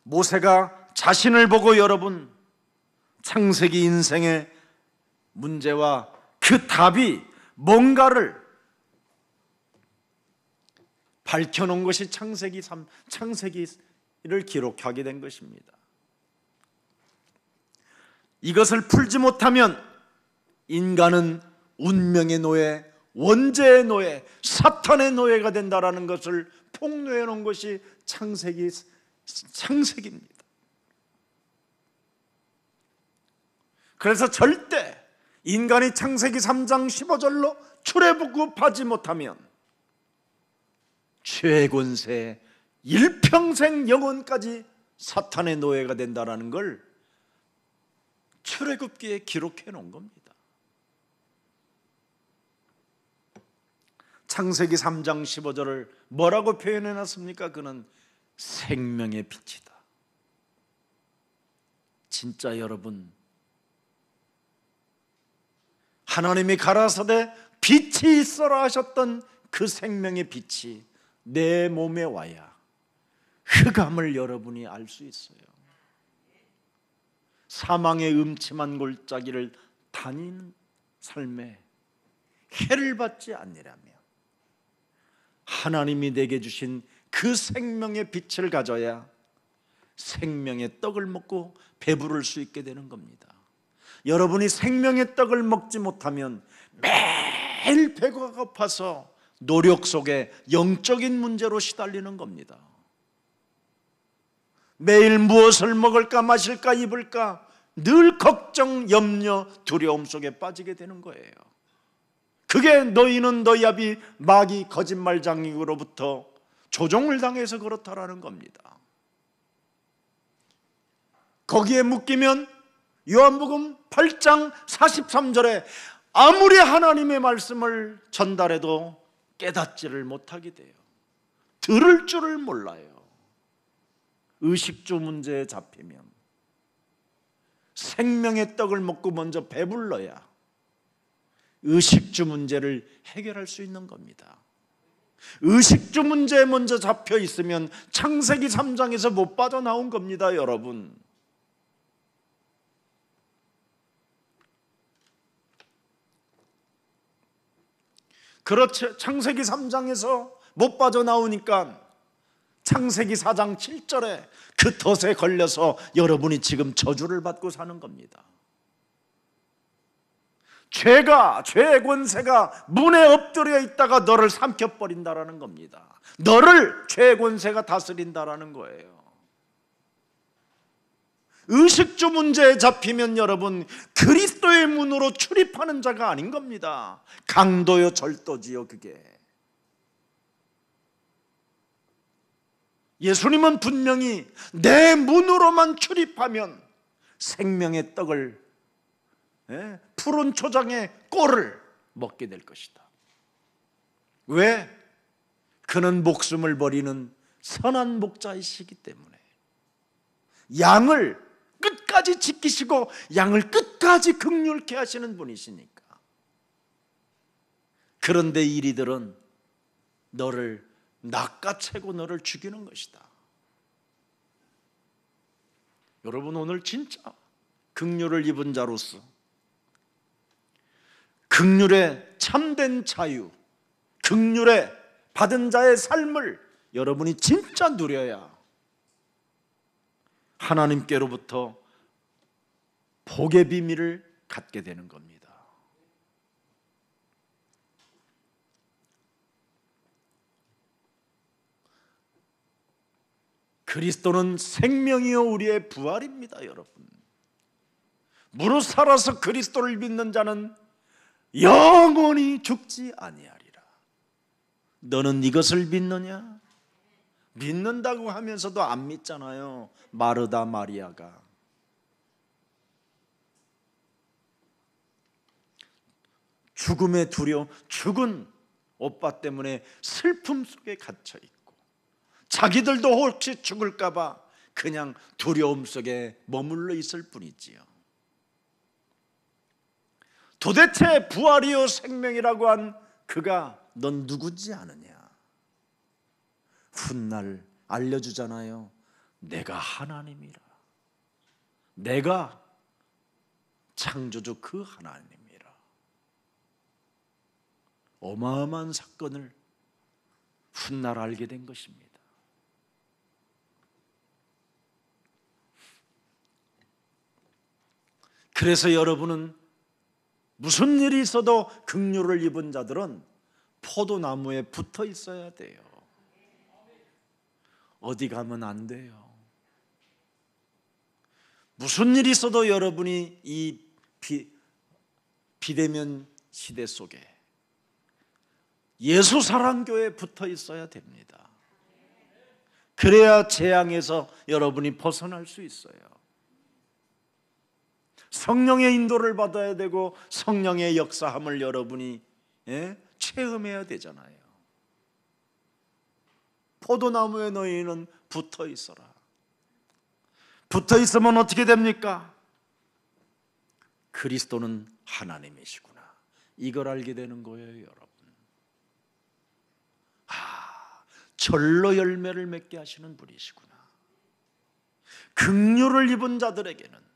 모세가 자신을 보고 여러분 창세기 인생의 문제와 그 답이 뭔가를 밝혀놓은 것이 창세기를 기록하게 된 것입니다. 이것을 풀지 못하면 인간은 운명의 노예, 원죄의 노예, 사탄의 노예가 된다라는 것을 폭로해 놓은 것이 창세기입니다. 그래서 절대 인간이 창세기 3장 15절로 출애굽하지 못하면 최권세 일평생 영원까지 사탄의 노예가 된다라는 걸 출애굽기에 기록해 놓은 겁니다. 창세기 3장 15절을 뭐라고 표현해 놨습니까? 그는 생명의 빛이다. 진짜 여러분, 하나님이 가라사대 빛이 있어라 하셨던 그 생명의 빛이 내 몸에 와야 흑암을 여러분이 알 수 있어요. 사망의 음침한 골짜기를 다니는 삶에 해를 받지 않으려면 하나님이 내게 주신 그 생명의 빛을 가져야 생명의 떡을 먹고 배부를 수 있게 되는 겁니다. 여러분이 생명의 떡을 먹지 못하면 매일 배가 고파서 노력 속에 영적인 문제로 시달리는 겁니다. 매일 무엇을 먹을까 마실까 입을까 늘 걱정, 염려, 두려움 속에 빠지게 되는 거예요. 그게 너희는 너희 아비 마귀 거짓말장이로부터 조종을 당해서 그렇다라는 겁니다. 거기에 묶이면 요한복음 8장 43절에 아무리 하나님의 말씀을 전달해도 깨닫지를 못하게 돼요. 들을 줄을 몰라요. 의식주 문제에 잡히면 생명의 떡을 먹고 먼저 배불러야 의식주 문제를 해결할 수 있는 겁니다. 의식주 문제에 먼저 잡혀 있으면 창세기 3장에서 못 빠져나온 겁니다, 여러분. 그렇죠. 창세기 3장에서 못 빠져나오니까 창세기 4장 7절에 그 덫에 걸려서 여러분이 지금 저주를 받고 사는 겁니다. 죄의 권세가 문에 엎드려 있다가 너를 삼켜버린다라는 겁니다. 너를 죄의 권세가 다스린다라는 거예요. 의식주 문제에 잡히면 여러분 그리스도의 문으로 출입하는 자가 아닌 겁니다. 강도요 절도지요 그게. 예수님은 분명히 내 문으로만 출입하면 생명의 떡을, 푸른 초장의 꼴을 먹게 될 것이다. 왜? 그는 목숨을 버리는 선한 목자이시기 때문에. 양을 끝까지 지키시고 양을 끝까지 긍휼케 하시는 분이시니까. 그런데 이리들은 너를 낚아채고 너를 죽이는 것이다. 여러분 오늘 진짜 긍휼을 입은 자로서 긍휼의 참된 자유, 긍휼의 받은 자의 삶을 여러분이 진짜 누려야 하나님께로부터 복의 비밀을 갖게 되는 겁니다. 그리스도는 생명이요 우리의 부활입니다, 여러분. 무릇 살아서 그리스도를 믿는 자는 영원히 죽지 아니하리라. 너는 이것을 믿느냐? 믿는다고 하면서도 안 믿잖아요. 마르다 마리아가. 죽음의 두려움, 죽은 오빠 때문에 슬픔 속에 갇혀 있고 자기들도 혹시 죽을까 봐 그냥 두려움 속에 머물러 있을 뿐이지요. 도대체 부활이요 생명이라고 한 그가 넌 누구지 아느냐? 훗날 알려주잖아요. 내가 하나님이라. 내가 창조주 그 하나님이라. 어마어마한 사건을 훗날 알게 된 것입니다. 그래서 여러분은 무슨 일이 있어도 긍휼을 입은 자들은 포도나무에 붙어 있어야 돼요. 어디 가면 안 돼요. 무슨 일이 있어도 여러분이 이 비대면 시대 속에 예수사랑교회에 붙어 있어야 됩니다. 그래야 재앙에서 여러분이 벗어날 수 있어요. 성령의 인도를 받아야 되고 성령의 역사함을 여러분이 체험해야 되잖아요. 포도나무에 너희는 붙어 있어라. 붙어 있으면 어떻게 됩니까? 그리스도는 하나님이시구나. 이걸 알게 되는 거예요, 여러분. 절로 열매를 맺게 하시는 분이시구나. 긍휼을 입은 자들에게는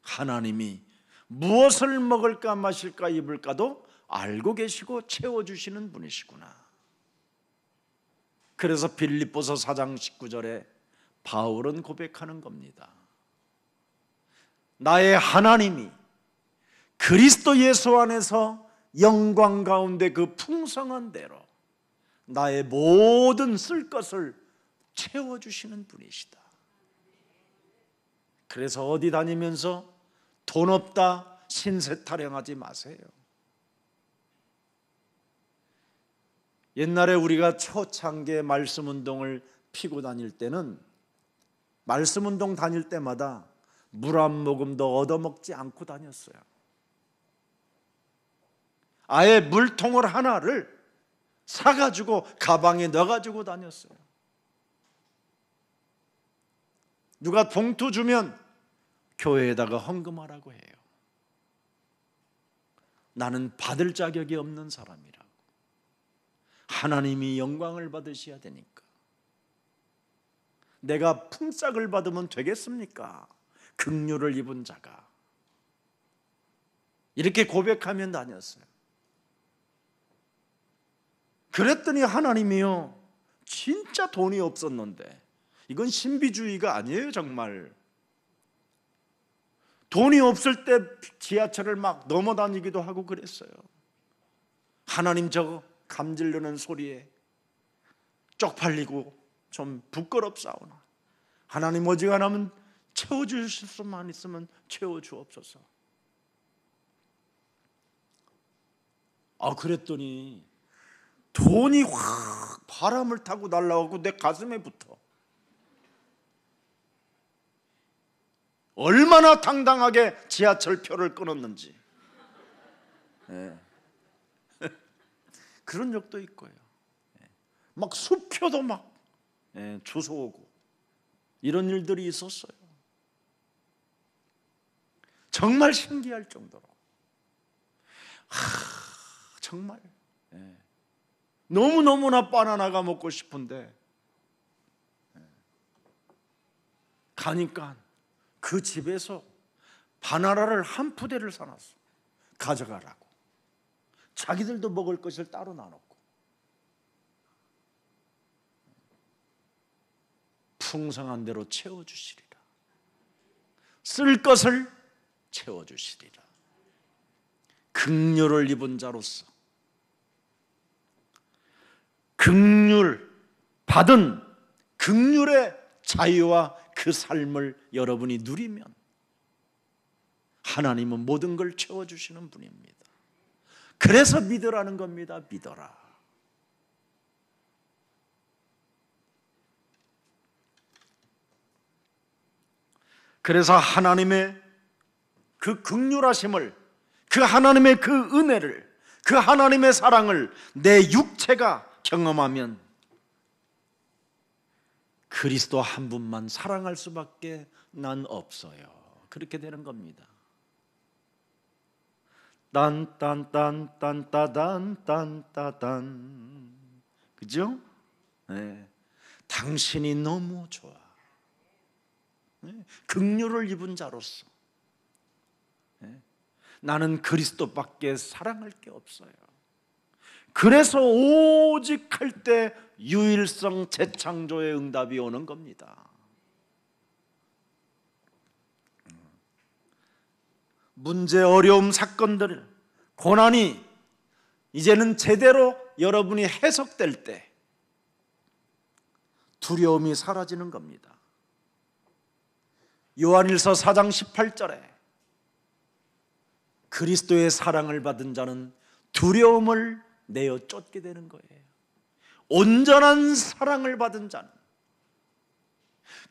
하나님이 무엇을 먹을까 마실까 입을까도 알고 계시고 채워주시는 분이시구나. 그래서 빌립보서 4장 19절에 바울은 고백하는 겁니다. 나의 하나님이 그리스도 예수 안에서 영광 가운데 그 풍성한 대로 나의 모든 쓸 것을 채워주시는 분이시다. 그래서 어디 다니면서 돈 없다 신세 타령하지 마세요. 옛날에 우리가 초창기에 말씀운동을 피고 다닐 때는 말씀운동 다닐 때마다 물 한 모금도 얻어먹지 않고 다녔어요. 아예 물통을 하나를 사가지고 가방에 넣어가지고 다녔어요. 누가 봉투 주면 교회에다가 헌금하라고 해요. 나는 받을 자격이 없는 사람이라고. 하나님이 영광을 받으셔야 되니까. 내가 품삯을 받으면 되겠습니까? 긍휼을 입은 자가. 이렇게 고백하며 다녔어요. 그랬더니 하나님이요, 진짜 돈이 없었는데, 이건 신비주의가 아니에요. 정말 돈이 없을 때 지하철을 막 넘어다니기도 하고 그랬어요. 하나님, 저 감질르는 소리에 쪽팔리고 좀 부끄럽사오나 하나님, 어지간하면 채워주실 수만 있으면 채워주옵소서. 그랬더니 돈이 확 바람을 타고 날아오고 내 가슴에 붙어. 얼마나 당당하게 지하철표를 끊었는지. 그런 적도 있고요. 막 수표도 막 주워오고 이런 일들이 있었어요. 정말 신기할 정도로. 정말 너무너무나 바나나가 먹고 싶은데 가니까 그 집에서 바나나를 한 푸대를 사놨어. 가져가라고. 자기들도 먹을 것을 따로 나눴고. 풍성한 대로 채워주시리라. 쓸 것을 채워주시리라. 긍휼을 입은 자로서 긍휼 받은 긍휼의 자유와 그 삶을 여러분이 누리면 하나님은 모든 걸 채워주시는 분입니다. 그래서 믿으라는 겁니다. 믿어라. 그래서 하나님의 그 긍휼하심을, 그 하나님의 그 은혜를, 그 하나님의 사랑을 내 육체가 경험하면 그리스도 한 분만 사랑할 수밖에 난 없어요. 그렇게 되는 겁니다. 딴딴딴딴따단, 그죠? 네. 당신이 너무 좋아. 네. 긍휼을 입은 자로서 나는 그리스도밖에 사랑할 게 없어요. 그래서 오직 할 때 유일성 재창조의 응답이 오는 겁니다. 문제, 어려움, 사건들, 고난이 이제는 제대로 여러분이 해석될 때 두려움이 사라지는 겁니다. 요한일서 4장 18절에 그리스도의 사랑을 받은 자는 두려움을 내어 쫓게 되는 거예요. 온전한 사랑을 받은 자는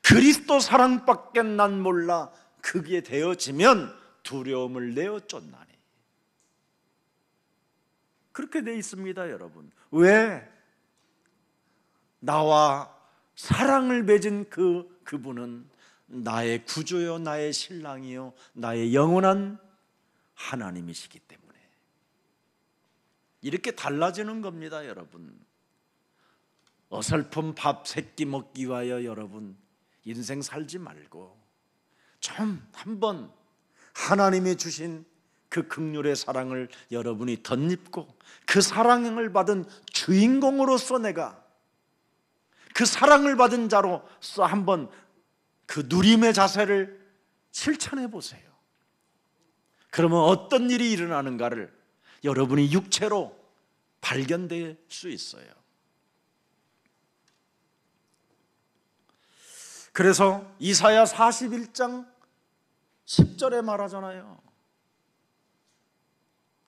그리스도 사랑밖에 난 몰라 그게 되어지면 두려움을 내어 쫓나니. 그렇게 돼 있습니다, 여러분. 왜? 나와 사랑을 맺은 그분은 나의 구주요, 나의 신랑이요, 나의 영원한 하나님이시기 때문에 이렇게 달라지는 겁니다, 여러분. 어설픈 밥 3끼 먹기 위하여 여러분 인생 살지 말고 좀 한번 하나님이 주신 그 긍휼의 사랑을 여러분이 덧입고 그 사랑을 받은 주인공으로서 내가 그 사랑을 받은 자로서 한번 그 누림의 자세를 실천해 보세요. 그러면 어떤 일이 일어나는가를 여러분이 육체로 발견될 수 있어요. 그래서 이사야 41장 10절에 말하잖아요.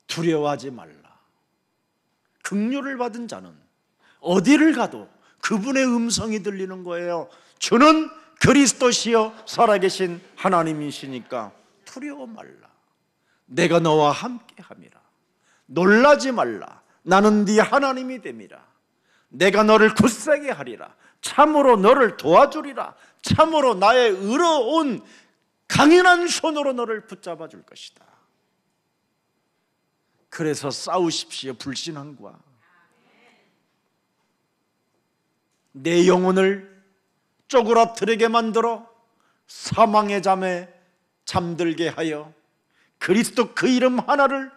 두려워하지 말라. 긍휼을 받은 자는 어디를 가도 그분의 음성이 들리는 거예요. 주는 그리스도시여 살아계신 하나님이시니까 두려워 말라. 내가 너와 함께 함이라. 놀라지 말라. 나는 네 하나님이 됨이라. 내가 너를 굳세게 하리라. 참으로 너를 도와주리라. 참으로 나의 의로운 강인한 손으로 너를 붙잡아 줄 것이다. 그래서 싸우십시오. 불신앙과 내 영혼을 쪼그라들게 만들어 사망의 잠에 잠들게 하여 그리스도 그 이름 하나를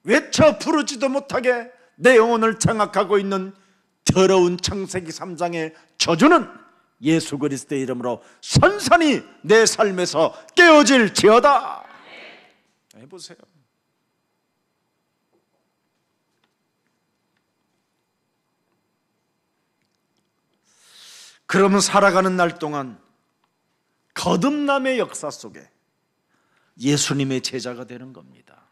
외쳐 부르지도 못하게 내 영혼을 장악하고 있는 더러운 창세기 3장의 저주는 예수 그리스도의 이름으로 선선히 내 삶에서 깨어질지어다. 해보세요. 그러면 살아가는 날 동안 거듭남의 역사 속에 예수님의 제자가 되는 겁니다.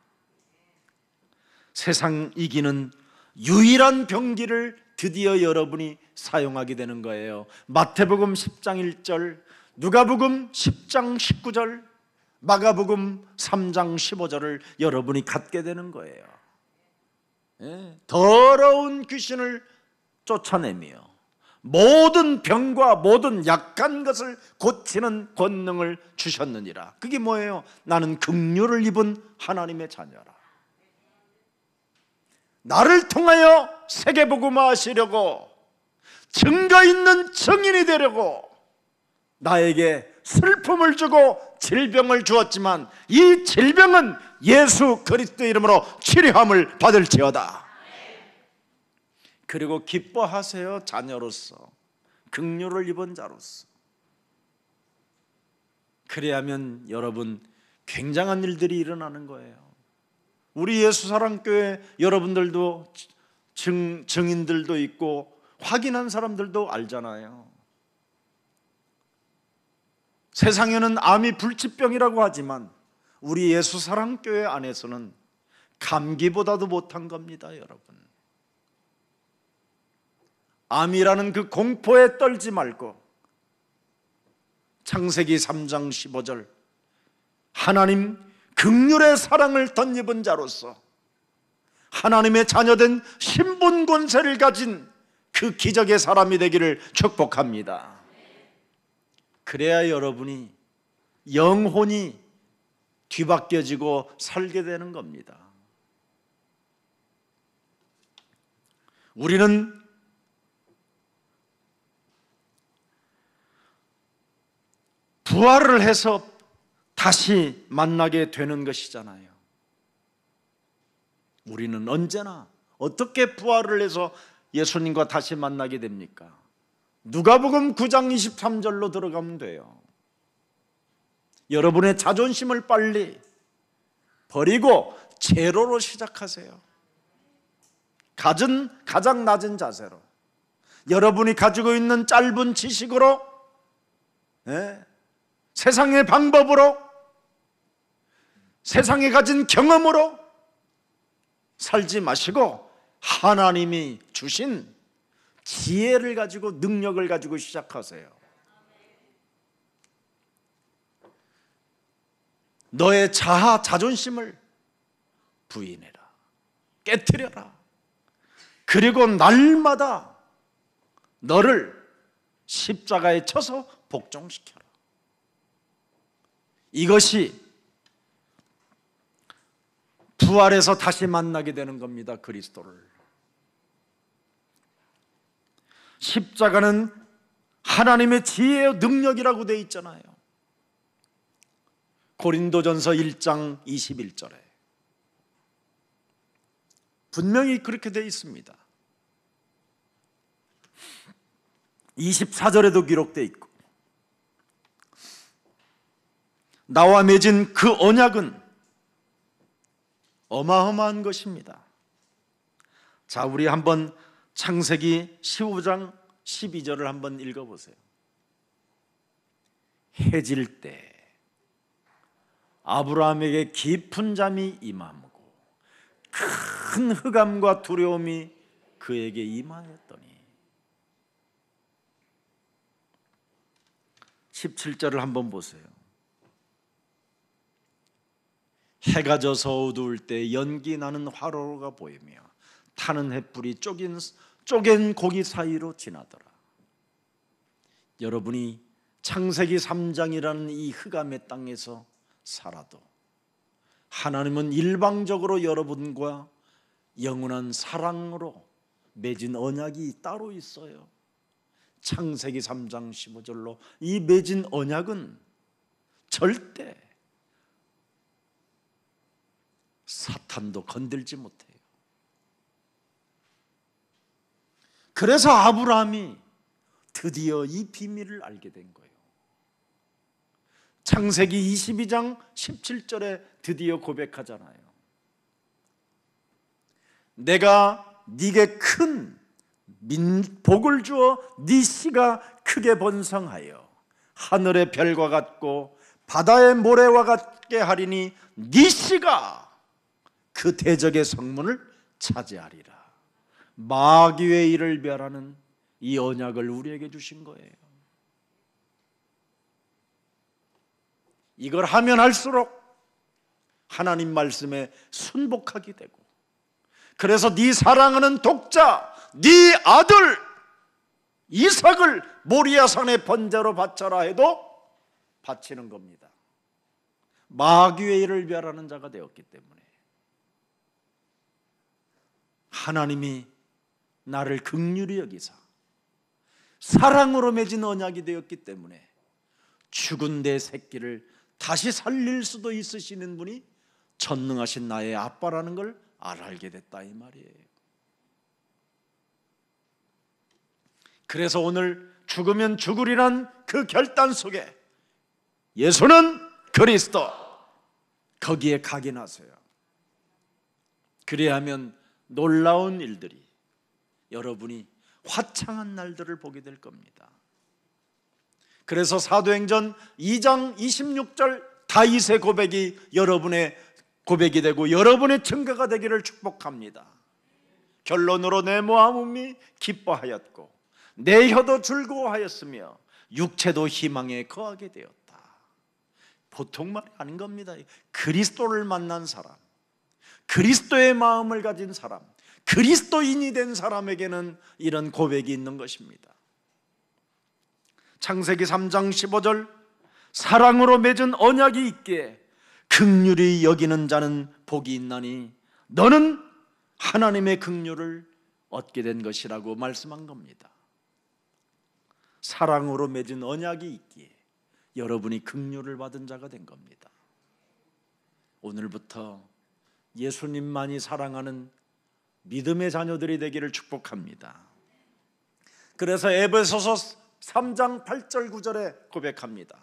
세상 이기는 유일한 병기를 드디어 여러분이 사용하게 되는 거예요. 마태복음 10장 1절, 누가복음 10장 19절, 마가복음 3장 15절을 여러분이 갖게 되는 거예요. 더러운 귀신을 쫓아내며 모든 병과 모든 약한 것을 고치는 권능을 주셨느니라. 그게 뭐예요? 나는 긍휼을 입은 하나님의 자녀라. 나를 통하여 세계복음화하시려고 증거 있는 증인이 되려고 나에게 슬픔을 주고 질병을 주었지만 이 질병은 예수 그리스도 이름으로 치료함을 받을지어다. 그리고 기뻐하세요. 자녀로서, 긍휼을 입은 자로서. 그래야면 여러분 굉장한 일들이 일어나는 거예요. 우리 예수사랑교회 여러분들도 증인들도 있고 확인한 사람들도 알잖아요. 세상에는 암이 불치병이라고 하지만 우리 예수사랑교회 안에서는 감기보다도 못한 겁니다, 여러분. 암이라는 그 공포에 떨지 말고 창세기 3장 15절 하나님 긍휼의 사랑을 덧입은 자로서 하나님의 자녀된 신분 권세를 가진 그 기적의 사람이 되기를 축복합니다. 그래야 여러분이 영혼이 뒤바뀌어지고 살게 되는 겁니다. 우리는 부활을 해서 다시 만나게 되는 것이잖아요. 우리는 언제나 어떻게 부활을 해서 예수님과 다시 만나게 됩니까? 누가복음 9장 23절로 들어가면 돼요. 여러분의 자존심을 빨리 버리고 제로로 시작하세요. 가장 낮은 자세로 여러분이 가지고 있는 짧은 지식으로 세상의 방법으로 세상에 가진 경험으로 살지 마시고 하나님이 주신 지혜를 가지고 능력을 가지고 시작하세요. 너의 자존심을 부인해라. 깨트려라. 그리고 날마다 너를 십자가에 쳐서 복종시켜라. 이것이 부활해서 다시 만나게 되는 겁니다. 그리스도를. 십자가는 하나님의 지혜의 능력이라고 되어 있잖아요. 고린도전서 1장 21절에 분명히 그렇게 되어 있습니다. 24절에도 기록되어 있고 나와 맺은 그 언약은 어마어마한 것입니다. 자, 우리 한번 창세기 15장 12절을 한번 읽어보세요. 해질 때 아브라함에게 깊은 잠이 임하고 큰 흑암과 두려움이 그에게 임하였더니 17절을 한번 보세요. 해가 져서 어두울 때 연기 나는 화로가 보이며 타는 횃불이 쪼갠 고기 사이로 지나더라. 여러분이 창세기 3장이라는 이 흑암의 땅에서 살아도 하나님은 일방적으로 여러분과 영원한 사랑으로 맺은 언약이 따로 있어요. 창세기 3장 15절로 이 맺은 언약은 절대 사탄도 건들지 못해요. 그래서 아브라함이 드디어 이 비밀을 알게 된 거예요. 창세기 22장 17절에 드디어 고백하잖아요. 내가 네게 큰 복을 주어 네 씨가 크게 번성하여 하늘의 별과 같고 바다의 모래와 같게 하리니 네 씨가 그 대적의 성문을 차지하리라. 마귀의 일을 멸하는 이 언약을 우리에게 주신 거예요. 이걸 하면 할수록 하나님 말씀에 순복하게 되고, 그래서 네 사랑하는 독자 네 아들 이삭을 모리아산의 번제로 바쳐라 해도 바치는 겁니다. 마귀의 일을 멸하는 자가 되었기 때문에 하나님이 나를 긍휼히 여기사 사랑으로 맺은 언약이 되었기 때문에 죽은 내 새끼를 다시 살릴 수도 있으시는 분이 전능하신 나의 아빠라는 걸 알게 됐다 이 말이에요. 그래서 오늘 죽으면 죽으리란 그 결단 속에 예수는 그리스도, 거기에 각인하세요. 그래야 하면 놀라운 일들이, 여러분이 화창한 날들을 보게 될 겁니다. 그래서 사도행전 2장 26절 다윗의 고백이 여러분의 고백이 되고 여러분의 증거가 되기를 축복합니다. 결론으로 내 몸이 기뻐하였고 내 혀도 즐거워하였으며 육체도 희망에 거하게 되었다. 보통 말이 아닌 겁니다. 그리스도를 만난 사람, 그리스도의 마음을 가진 사람, 그리스도인이 된 사람에게는 이런 고백이 있는 것입니다. 창세기 3장 15절 사랑으로 맺은 언약이 있기에 긍휼히 여기는 자는 복이 있나니 너는 하나님의 긍휼을 얻게 된 것이라고 말씀한 겁니다. 사랑으로 맺은 언약이 있기에 여러분이 긍휼을 받은 자가 된 겁니다. 오늘부터 예수님만이 사랑하는 믿음의 자녀들이 되기를 축복합니다. 그래서 에베소서 3장 8절 9절에 고백합니다.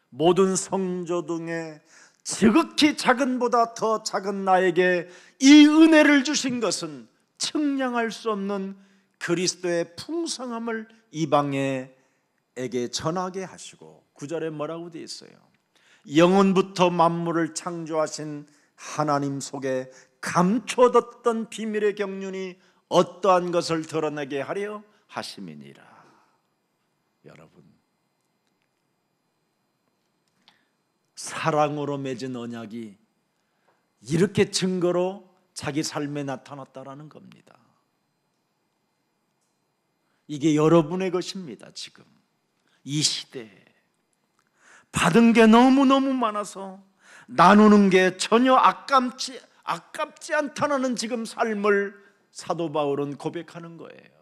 모든 성조 중에 지극히 작은보다 더 작은 나에게 이 은혜를 주신 것은 측량할 수 없는 그리스도의 풍성함을 이방에게 전하게 하시고, 9절에 뭐라고 되어 있어요? 영원부터 만물을 창조하신 하나님 속에 감춰뒀던 비밀의 경륜이 어떠한 것을 드러내게 하려 하심이니라. 여러분, 사랑으로 맺은 언약이 이렇게 증거로 자기 삶에 나타났다라는 겁니다. 이게 여러분의 것입니다. 지금 이 시대에 받은 게 너무너무 많아서 나누는 게 전혀 아깝지 않다는 지금 삶을 사도 바울은 고백하는 거예요.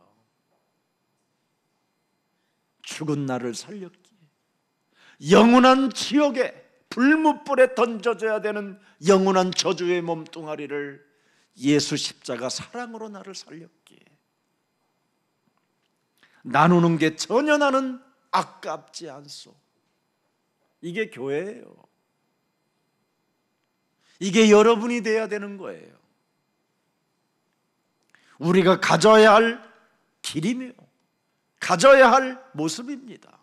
죽은 나를 살렸기에 영원한 지옥에 불무불에 던져져야 되는 영원한 저주의 몸뚱아리를 예수 십자가 사랑으로 나를 살렸기에 나누는 게 전혀 나는 아깝지 않소. 이게 교회예요. 이게 여러분이 돼야 되는 거예요. 우리가 가져야 할 길이며 가져야 할 모습입니다.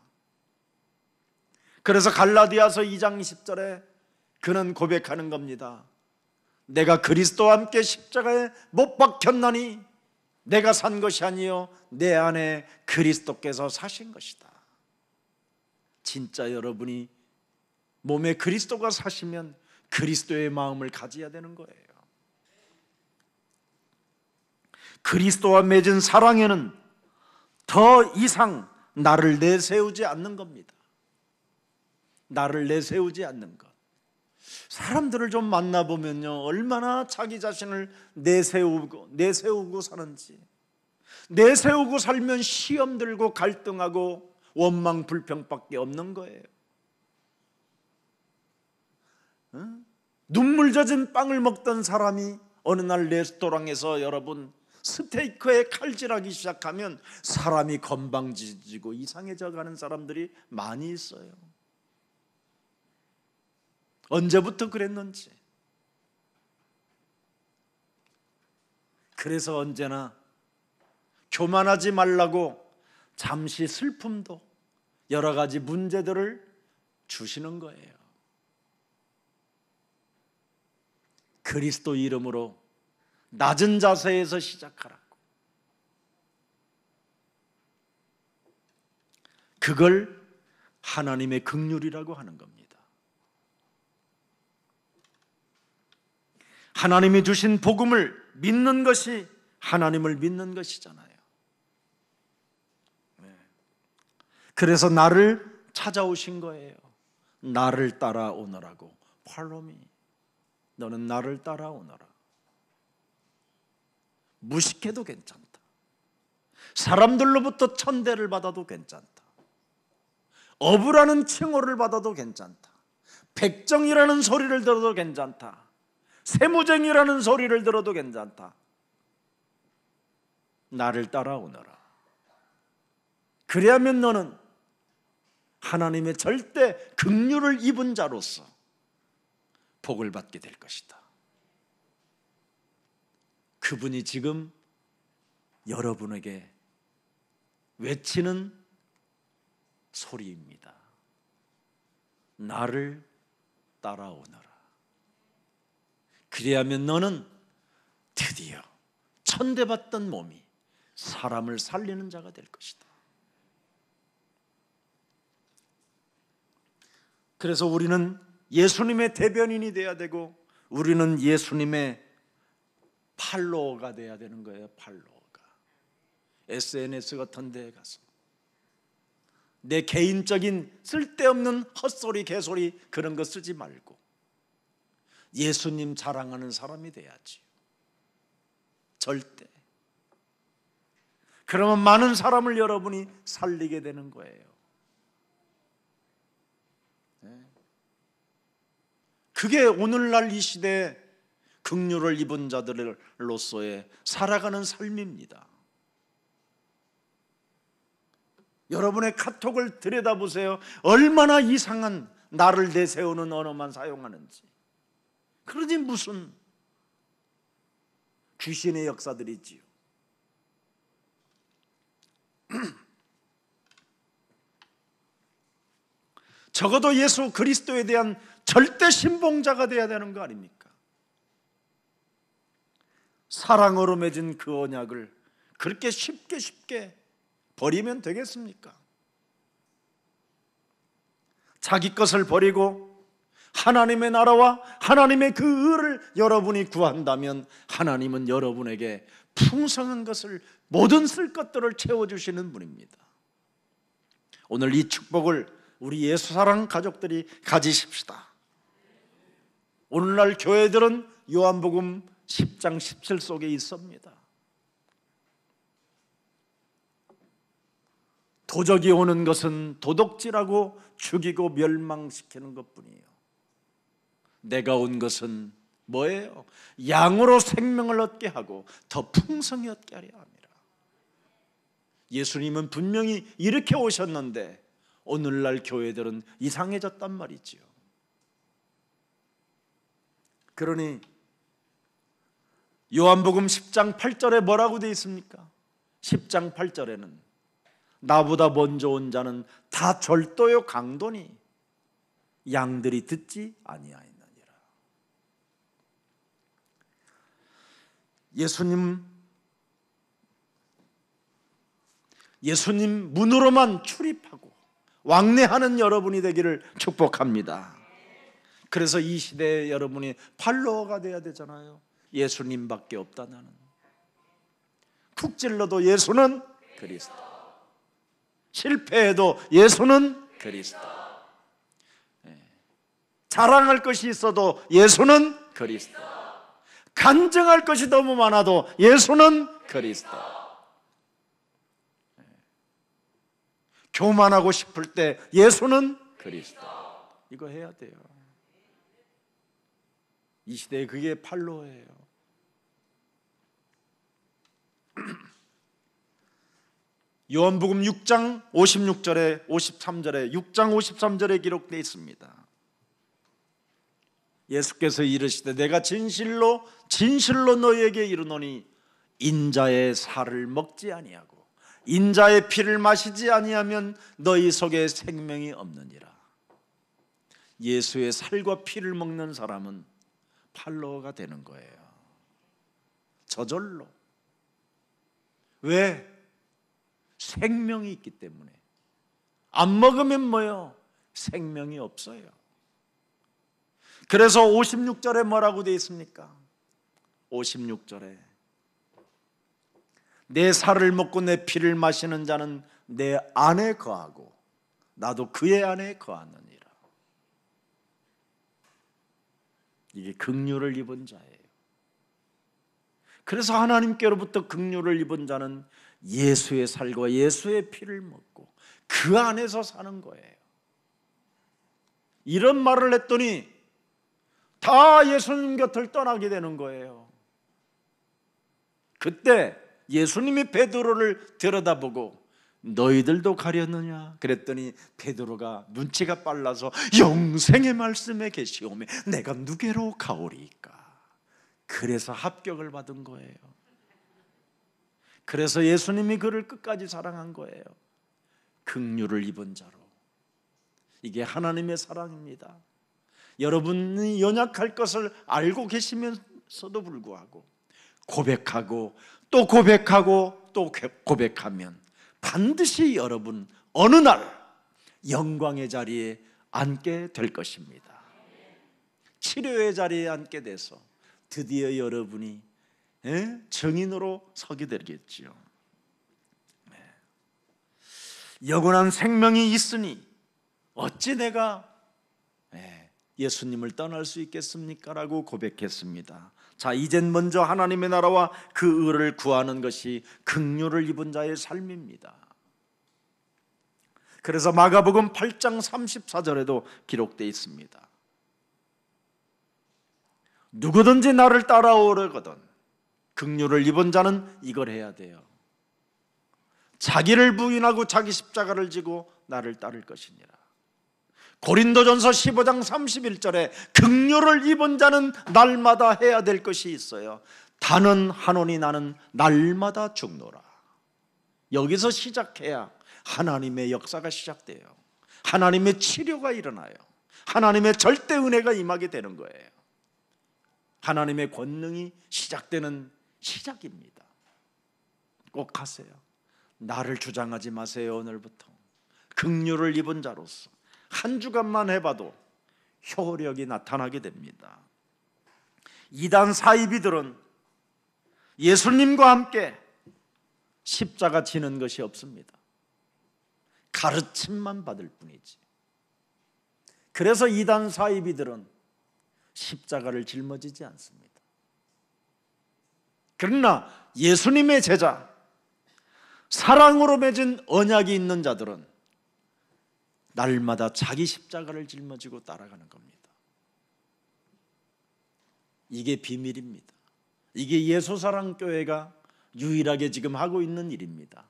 그래서 갈라디아서 2장 20절에 그는 고백하는 겁니다. 내가 그리스도와 함께 십자가에 못 박혔나니 내가 산 것이 아니요 내 안에 그리스도께서 사신 것이다. 진짜 여러분이 몸에 그리스도가 사시면 그리스도의 마음을 가져야 되는 거예요. 그리스도와 맺은 사랑에는 더 이상 나를 내세우지 않는 겁니다. 나를 내세우지 않는 것. 사람들을 좀 만나보면요, 얼마나 자기 자신을 내세우고 사는지. 내세우고 살면 시험 들고 갈등하고 원망 불평밖에 없는 거예요. 눈물 젖은 빵을 먹던 사람이 어느 날 레스토랑에서 여러분 스테이크에 칼질하기 시작하면 사람이 건방지고 이상해져 가는 사람들이 많이 있어요. 언제부터 그랬는지. 그래서 언제나 교만하지 말라고 잠시 슬픔도 여러 가지 문제들을 주시는 거예요. 그리스도 이름으로 낮은 자세에서 시작하라고. 그걸 하나님의 긍휼이라고 하는 겁니다. 하나님이 주신 복음을 믿는 것이 하나님을 믿는 것이잖아요. 그래서 나를 찾아오신 거예요. 나를 따라오너라고. Follow me. 너는 나를 따라오너라. 무식해도 괜찮다. 사람들로부터 천대를 받아도 괜찮다. 어부라는 칭호를 받아도 괜찮다. 백정이라는 소리를 들어도 괜찮다. 세무쟁이라는 소리를 들어도 괜찮다. 나를 따라오너라. 그래야면 너는 하나님의 절대 긍휼을 입은 자로서 복을 받게 될 것이다. 그분이 지금 여러분에게 외치는 소리입니다. 나를 따라오너라. 그래야면 너는 드디어 천대받던 몸이 사람을 살리는 자가 될 것이다. 그래서 우리는 예수님의 대변인이 돼야 되고 우리는 예수님의 팔로워가 돼야 되는 거예요. 팔로워가. SNS 같은 데에 가서 내 개인적인 쓸데없는 헛소리 개소리 그런 거 쓰지 말고 예수님 자랑하는 사람이 돼야지. 절대. 그러면 많은 사람을 여러분이 살리게 되는 거예요. 그게 오늘날 이 시대에 긍휼을 입은 자들로서의 살아가는 삶입니다. 여러분의 카톡을 들여다보세요. 얼마나 이상한 나를 내세우는 언어만 사용하는지. 그러지 무슨 귀신의 역사들이지요. 적어도 예수 그리스도에 대한 절대 신봉자가 되어야 되는 거 아닙니까? 사랑으로 맺은 그 언약을 그렇게 쉽게 버리면 되겠습니까? 자기 것을 버리고 하나님의 나라와 하나님의 그 의를 여러분이 구한다면 하나님은 여러분에게 풍성한 것을 모든 쓸 것들을 채워주시는 분입니다. 오늘 이 축복을 우리 예수사랑 가족들이 가지십시다. 오늘날 교회들은 요한복음 10장 17 속에 있습니다. 도적이 오는 것은 도둑질하고 죽이고 멸망시키는 것뿐이에요. 내가 온 것은 뭐예요? 양으로 생명을 얻게 하고 더 풍성히 얻게 하려 합니다. 예수님은 분명히 이렇게 오셨는데 오늘날 교회들은 이상해졌단 말이지요. 그러니 요한복음 10장 8절에 뭐라고 되어 있습니까? 10장 8절에는 나보다 먼저 온 자는 다 절도요 강도니 양들이 듣지 아니하였느니라. 예수님 문으로만 출입하고 왕래하는 여러분이 되기를 축복합니다. 그래서 이 시대에 여러분이 팔로워가 돼야 되잖아요. 예수님밖에 없다 나는. 푹 찔러도 예수는 그리스도. 실패해도 예수는 그리스도. 자랑할 것이 있어도 예수는 그리스도. 간증할 것이 너무 많아도 예수는 그리스도. 교만하고 싶을 때 예수는 그리스도. 이거 해야 돼요. 이 시대에 그게 팔로예요. 요한복음 6장 56절에 53절에 6장 53절에 기록되어 있습니다. 예수께서 이르시되 내가 진실로 너희에게 이르노니 인자의 살을 먹지 아니하고 인자의 피를 마시지 아니하면 너희 속에 생명이 없느니라. 예수의 살과 피를 먹는 사람은 팔로워가 되는 거예요. 저절로. 왜? 생명이 있기 때문에. 안 먹으면 뭐요? 생명이 없어요. 그래서 56절에 뭐라고 되어 있습니까? 56절에 내 살을 먹고 내 피를 마시는 자는 내 안에 거하고 나도 그의 안에 거하느니라. 이게 긍휼을 입은 자예요. 그래서 하나님께로부터 긍휼을 입은 자는 예수의 살과 예수의 피를 먹고 그 안에서 사는 거예요. 이런 말을 했더니 다 예수님 곁을 떠나게 되는 거예요. 그때 예수님이 베드로를 들여다보고 너희들도 가렸느냐 그랬더니 베드로가 눈치가 빨라서 영생의 말씀에 계시오매 내가 누게로 가오리이까. 그래서 합격을 받은 거예요. 그래서 예수님이 그를 끝까지 사랑한 거예요. 긍휼을 입은 자로. 이게 하나님의 사랑입니다. 여러분이 연약할 것을 알고 계시면서도 불구하고 고백하고 또 고백하고 또 고백하면 반드시 여러분 어느 날 영광의 자리에 앉게 될 것입니다. 치료의 자리에 앉게 돼서 드디어 여러분이 증인으로 서게 되겠지요. 영원한 생명이 있으니 어찌 내가 예수님을 떠날 수 있겠습니까? 라고 고백했습니다. 자, 이젠 먼저 하나님의 나라와 그 의를 구하는 것이 긍휼을 입은 자의 삶입니다. 그래서 마가복음 8장 34절에도 기록되어 있습니다. 누구든지 나를 따라오려거든 긍휼을 입은 자는 이걸 해야 돼요. 자기를 부인하고 자기 십자가를 지고 나를 따를 것이니라. 고린도전서 15장 31절에 긍휼을 입은 자는 날마다 해야 될 것이 있어요. 다는 하노니 나는 날마다 죽노라. 여기서 시작해야 하나님의 역사가 시작돼요. 하나님의 치료가 일어나요. 하나님의 절대 은혜가 임하게 되는 거예요. 하나님의 권능이 시작되는 시작입니다. 꼭 하세요. 나를 주장하지 마세요. 오늘부터 긍휼을 입은 자로서 한 주간만 해봐도 효력이 나타나게 됩니다. 이단 사이비들은 예수님과 함께 십자가 지는 것이 없습니다. 가르침만 받을 뿐이지. 그래서 이단 사이비들은 십자가를 짊어지지 않습니다. 그러나 예수님의 제자, 사랑으로 맺은 언약이 있는 자들은 날마다 자기 십자가를 짊어지고 따라가는 겁니다. 이게 비밀입니다. 이게 예수사랑교회가 유일하게 지금 하고 있는 일입니다.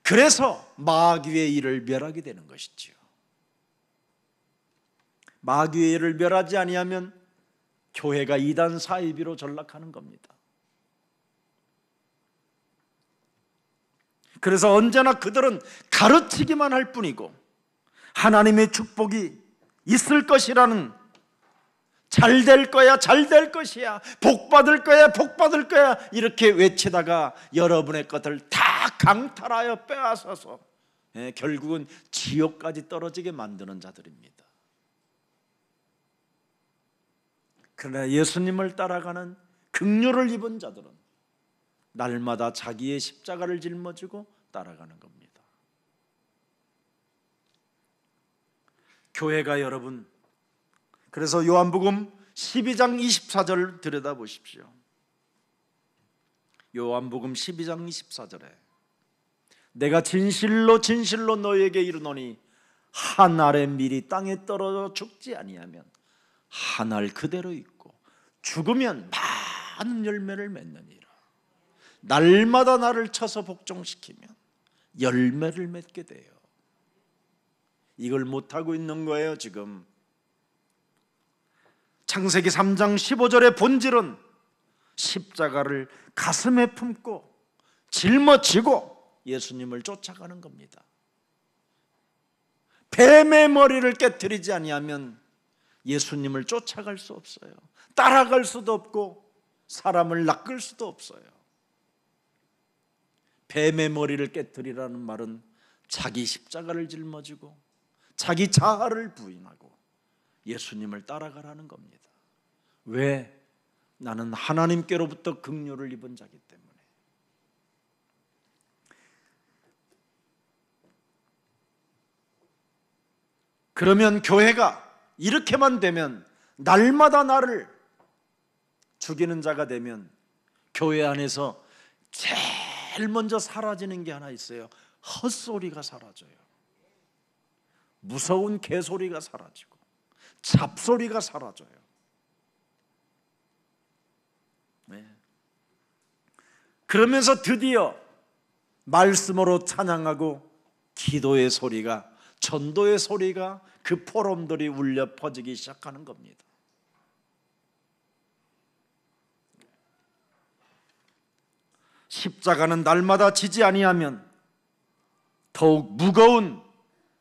그래서 마귀의 일을 멸하게 되는 것이지요. 마귀의 일을 멸하지 아니하면 교회가 이단 사이비로 전락하는 겁니다. 그래서 언제나 그들은 가르치기만 할 뿐이고 하나님의 축복이 있을 것이라는, 잘 될 거야, 잘 될 것이야, 복 받을 거야, 복 받을 거야, 이렇게 외치다가 여러분의 것을 다 강탈하여 빼앗아서 결국은 지옥까지 떨어지게 만드는 자들입니다. 그러나 예수님을 따라가는 긍휼을 입은 자들은 날마다 자기의 십자가를 짊어지고 따라가는 겁니다. 교회가 여러분, 그래서 요한복음 12장 24절 들여다보십시오. 요한복음 12장 24절에 내가 진실로 진실로 너희에게 이르노니 한 알의 밀이 땅에 떨어져 죽지 아니하면 한 알 그대로 있고 죽으면 많은 열매를 맺느니라. 날마다 나를 쳐서 복종시키면 열매를 맺게 돼요. 이걸 못하고 있는 거예요 지금. 창세기 3장 15절의 본질은 십자가를 가슴에 품고 짊어지고 예수님을 쫓아가는 겁니다. 뱀의 머리를 깨트리지 아니하면 예수님을 쫓아갈 수 없어요. 따라갈 수도 없고 사람을 낚을 수도 없어요. 뱀의 머리를 깨트리라는 말은 자기 십자가를 짊어지고 자기 자아를 부인하고 예수님을 따라가라는 겁니다. 왜? 나는 하나님께로부터 긍휼을 입은 자기 때문에. 그러면 교회가 이렇게만 되면, 날마다 나를 죽이는 자가 되면 교회 안에서 제일 먼저 사라지는 게 하나 있어요. 헛소리가 사라져요. 무서운 개소리가 사라지고 잡소리가 사라져요. 네. 그러면서 드디어 말씀으로 찬양하고 기도의 소리가, 전도의 소리가 그 포럼들이 울려 퍼지기 시작하는 겁니다. 십자가는 날마다 지지 아니하면 더욱 무거운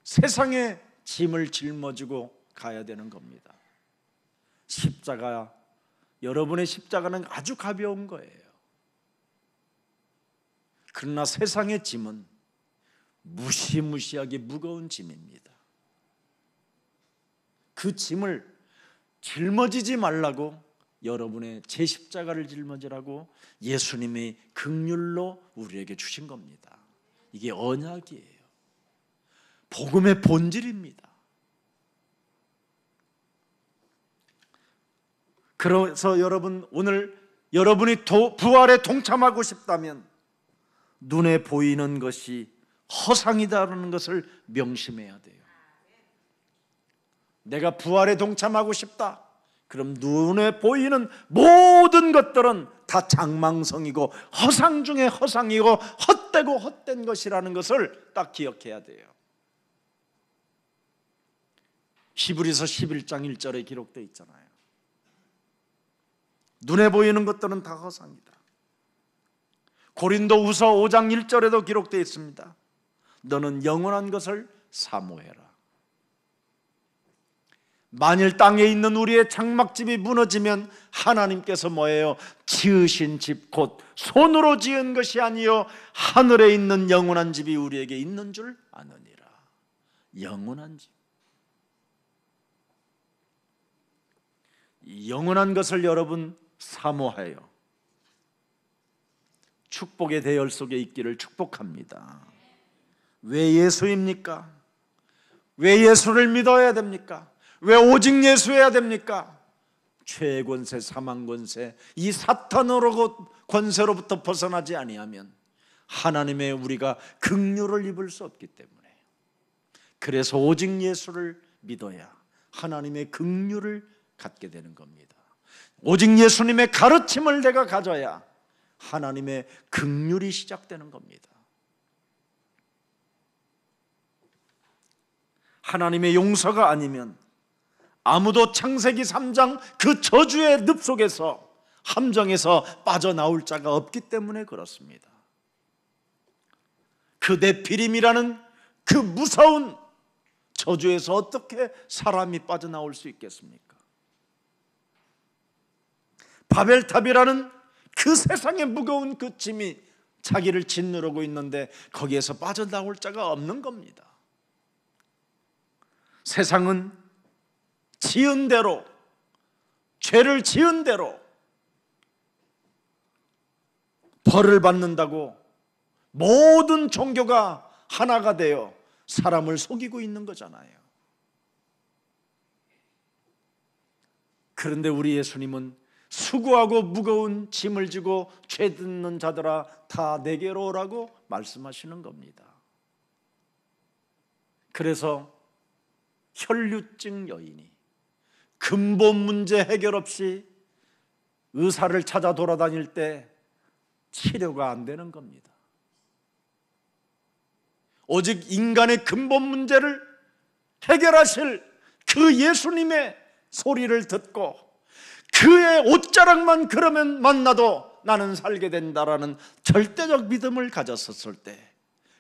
세상의 짐을 짊어지고 가야 되는 겁니다. 십자가, 여러분의 십자가는 아주 가벼운 거예요. 그러나 세상의 짐은 무시무시하게 무거운 짐입니다. 그 짐을 짊어지지 말라고 여러분의 제 십자가를 짊어지라고 예수님이 긍휼로 우리에게 주신 겁니다. 이게 언약이에요. 복음의 본질입니다. 그래서 여러분, 오늘 여러분이 부활에 동참하고 싶다면 눈에 보이는 것이 허상이다라는 것을 명심해야 돼요. 내가 부활에 동참하고 싶다, 그럼 눈에 보이는 모든 것들은 다 장망성이고 허상 중에 허상이고 헛되고 헛된 것이라는 것을 딱 기억해야 돼요. 히브리서 11장 1절에 기록되어 있잖아요. 눈에 보이는 것들은 다 허상이다. 고린도후서 5장 1절에도 기록되어 있습니다. 너는 영원한 것을 사모해라. 만일 땅에 있는 우리의 장막집이 무너지면 하나님께서 뭐예요? 지으신 집 곧 손으로 지은 것이 아니요 하늘에 있는 영원한 집이 우리에게 있는 줄 아느니라. 영원한 집. 이 영원한 것을 여러분 사모하여 축복의 대열 속에 있기를 축복합니다. 왜 예수입니까? 왜 예수를 믿어야 됩니까? 왜 오직 예수해야 됩니까? 죄의 권세, 사망 권세, 이 사탄으로 권세로부터 벗어나지 아니하면 하나님의 우리가 긍휼을 입을 수 없기 때문에, 그래서 오직 예수를 믿어야 하나님의 긍휼을 갖게 되는 겁니다. 오직 예수님의 가르침을 내가 가져야 하나님의 긍휼이 시작되는 겁니다. 하나님의 용서가 아니면 아무도 창세기 3장 그 저주의 늪 속에서, 함정에서 빠져나올 자가 없기 때문에 그렇습니다. 그 네피림이라는 그 무서운 저주에서 어떻게 사람이 빠져나올 수 있겠습니까? 바벨탑이라는 그 세상의 무거운 그 짐이 자기를 짓누르고 있는데 거기에서 빠져나올 자가 없는 겁니다. 세상은 지은 대로, 죄를 지은 대로 벌을 받는다고 모든 종교가 하나가 되어 사람을 속이고 있는 거잖아요. 그런데 우리 예수님은 수고하고 무거운 짐을 지고 죄 짓는 자들아 다 내게로 오라고 말씀하시는 겁니다. 그래서 혈류증 여인이 근본 문제 해결 없이 의사를 찾아 돌아다닐 때 치료가 안 되는 겁니다. 오직 인간의 근본 문제를 해결하실 그 예수님의 소리를 듣고 그의 옷자락만 그러면 만나도 나는 살게 된다라는 절대적 믿음을 가졌었을 때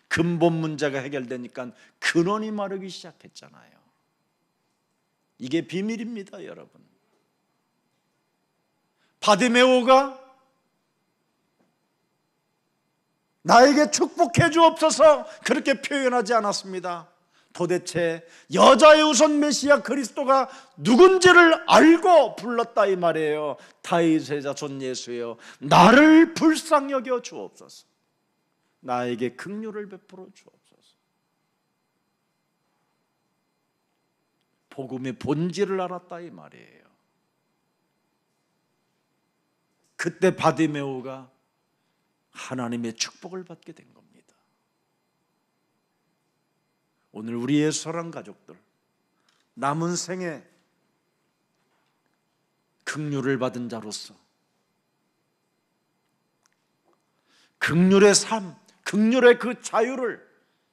근본 문제가 해결되니까 근원이 마르기 시작했잖아요. 이게 비밀입니다, 여러분. 바디메오가 나에게 축복해 주옵소서 그렇게 표현하지 않았습니다. 도대체 여자의 우선 메시아 그리스도가 누군지를 알고 불렀다 이 말이에요. 다윗의 자손 예수여, 나를 불쌍히 여겨 주옵소서. 나에게 긍휼을 베풀어 주옵소서. 복음의 본질을 알았다 이 말이에요. 그때 바디메오가 하나님의 축복을 받게 된 겁니다. 오늘 우리의 사랑 가족들, 남은 생에 긍휼을 받은 자로서 긍휼의 삶, 긍휼의 그 자유를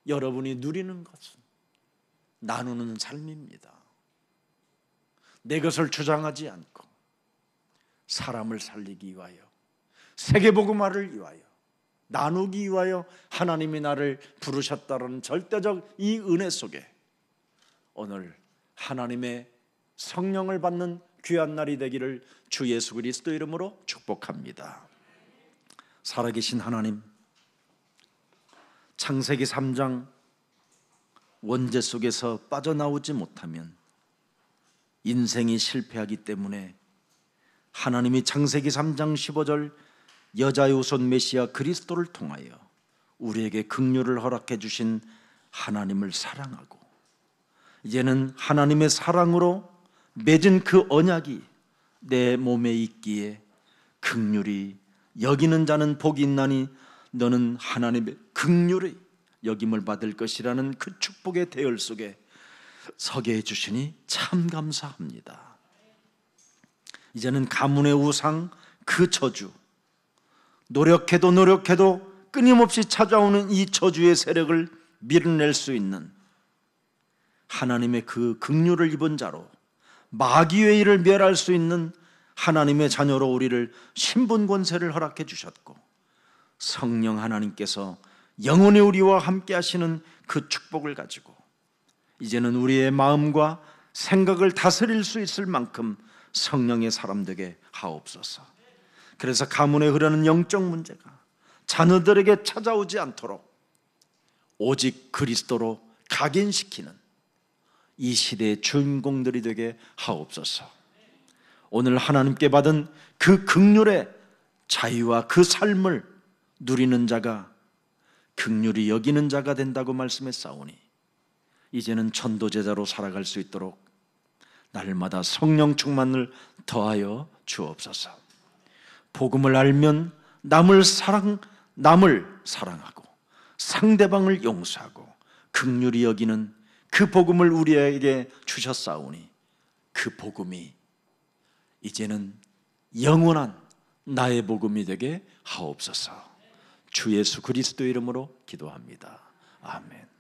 여러분이 누리는 것은 나누는 삶입니다. 내 것을 주장하지 않고 사람을 살리기 위하여, 세계복음화를 위하여, 나누기 위하여 하나님이 나를 부르셨다는 절대적 이 은혜 속에 오늘 하나님의 성령을 받는 귀한 날이 되기를 주 예수 그리스도 이름으로 축복합니다. 살아계신 하나님, 창세기 3장 원죄 속에서 빠져나오지 못하면 인생이 실패하기 때문에 하나님이 창세기 3장 15절 여자의 우선 메시아 그리스도를 통하여 우리에게 긍휼을 허락해 주신 하나님을 사랑하고 이제는 하나님의 사랑으로 맺은 그 언약이 내 몸에 있기에 긍휼히 여기는 자는 복이 있나니 너는 하나님의 긍휼의 여김을 받을 것이라는 그 축복의 대열 속에 서게 해주시니 참 감사합니다. 이제는 가문의 우상, 그 저주, 노력해도 끊임없이 찾아오는 이 저주의 세력을 밀어낼 수 있는 하나님의 그 긍휼을 입은 자로 마귀의 일을 멸할 수 있는 하나님의 자녀로 우리를 신분 권세를 허락해 주셨고 성령 하나님께서 영원히 우리와 함께 하시는 그 축복을 가지고 이제는 우리의 마음과 생각을 다스릴 수 있을 만큼 성령의 사람 되게 하옵소서. 그래서 가문에 흐르는 영적 문제가 자녀들에게 찾아오지 않도록 오직 그리스도로 각인시키는 이 시대의 주인공들이 되게 하옵소서. 오늘 하나님께 받은 그 긍휼의 자유와 그 삶을 누리는 자가 긍휼히 여기는 자가 된다고 말씀했사오니 이제는 전도제자로 살아갈 수 있도록 날마다 성령 충만을 더하여 주옵소서. 복음을 알면 남을 사랑하고 상대방을 용서하고 긍휼히 여기는 그 복음을 우리에게 주셨사오니 그 복음이 이제는 영원한 나의 복음이 되게 하옵소서. 주 예수 그리스도 이름으로 기도합니다. 아멘.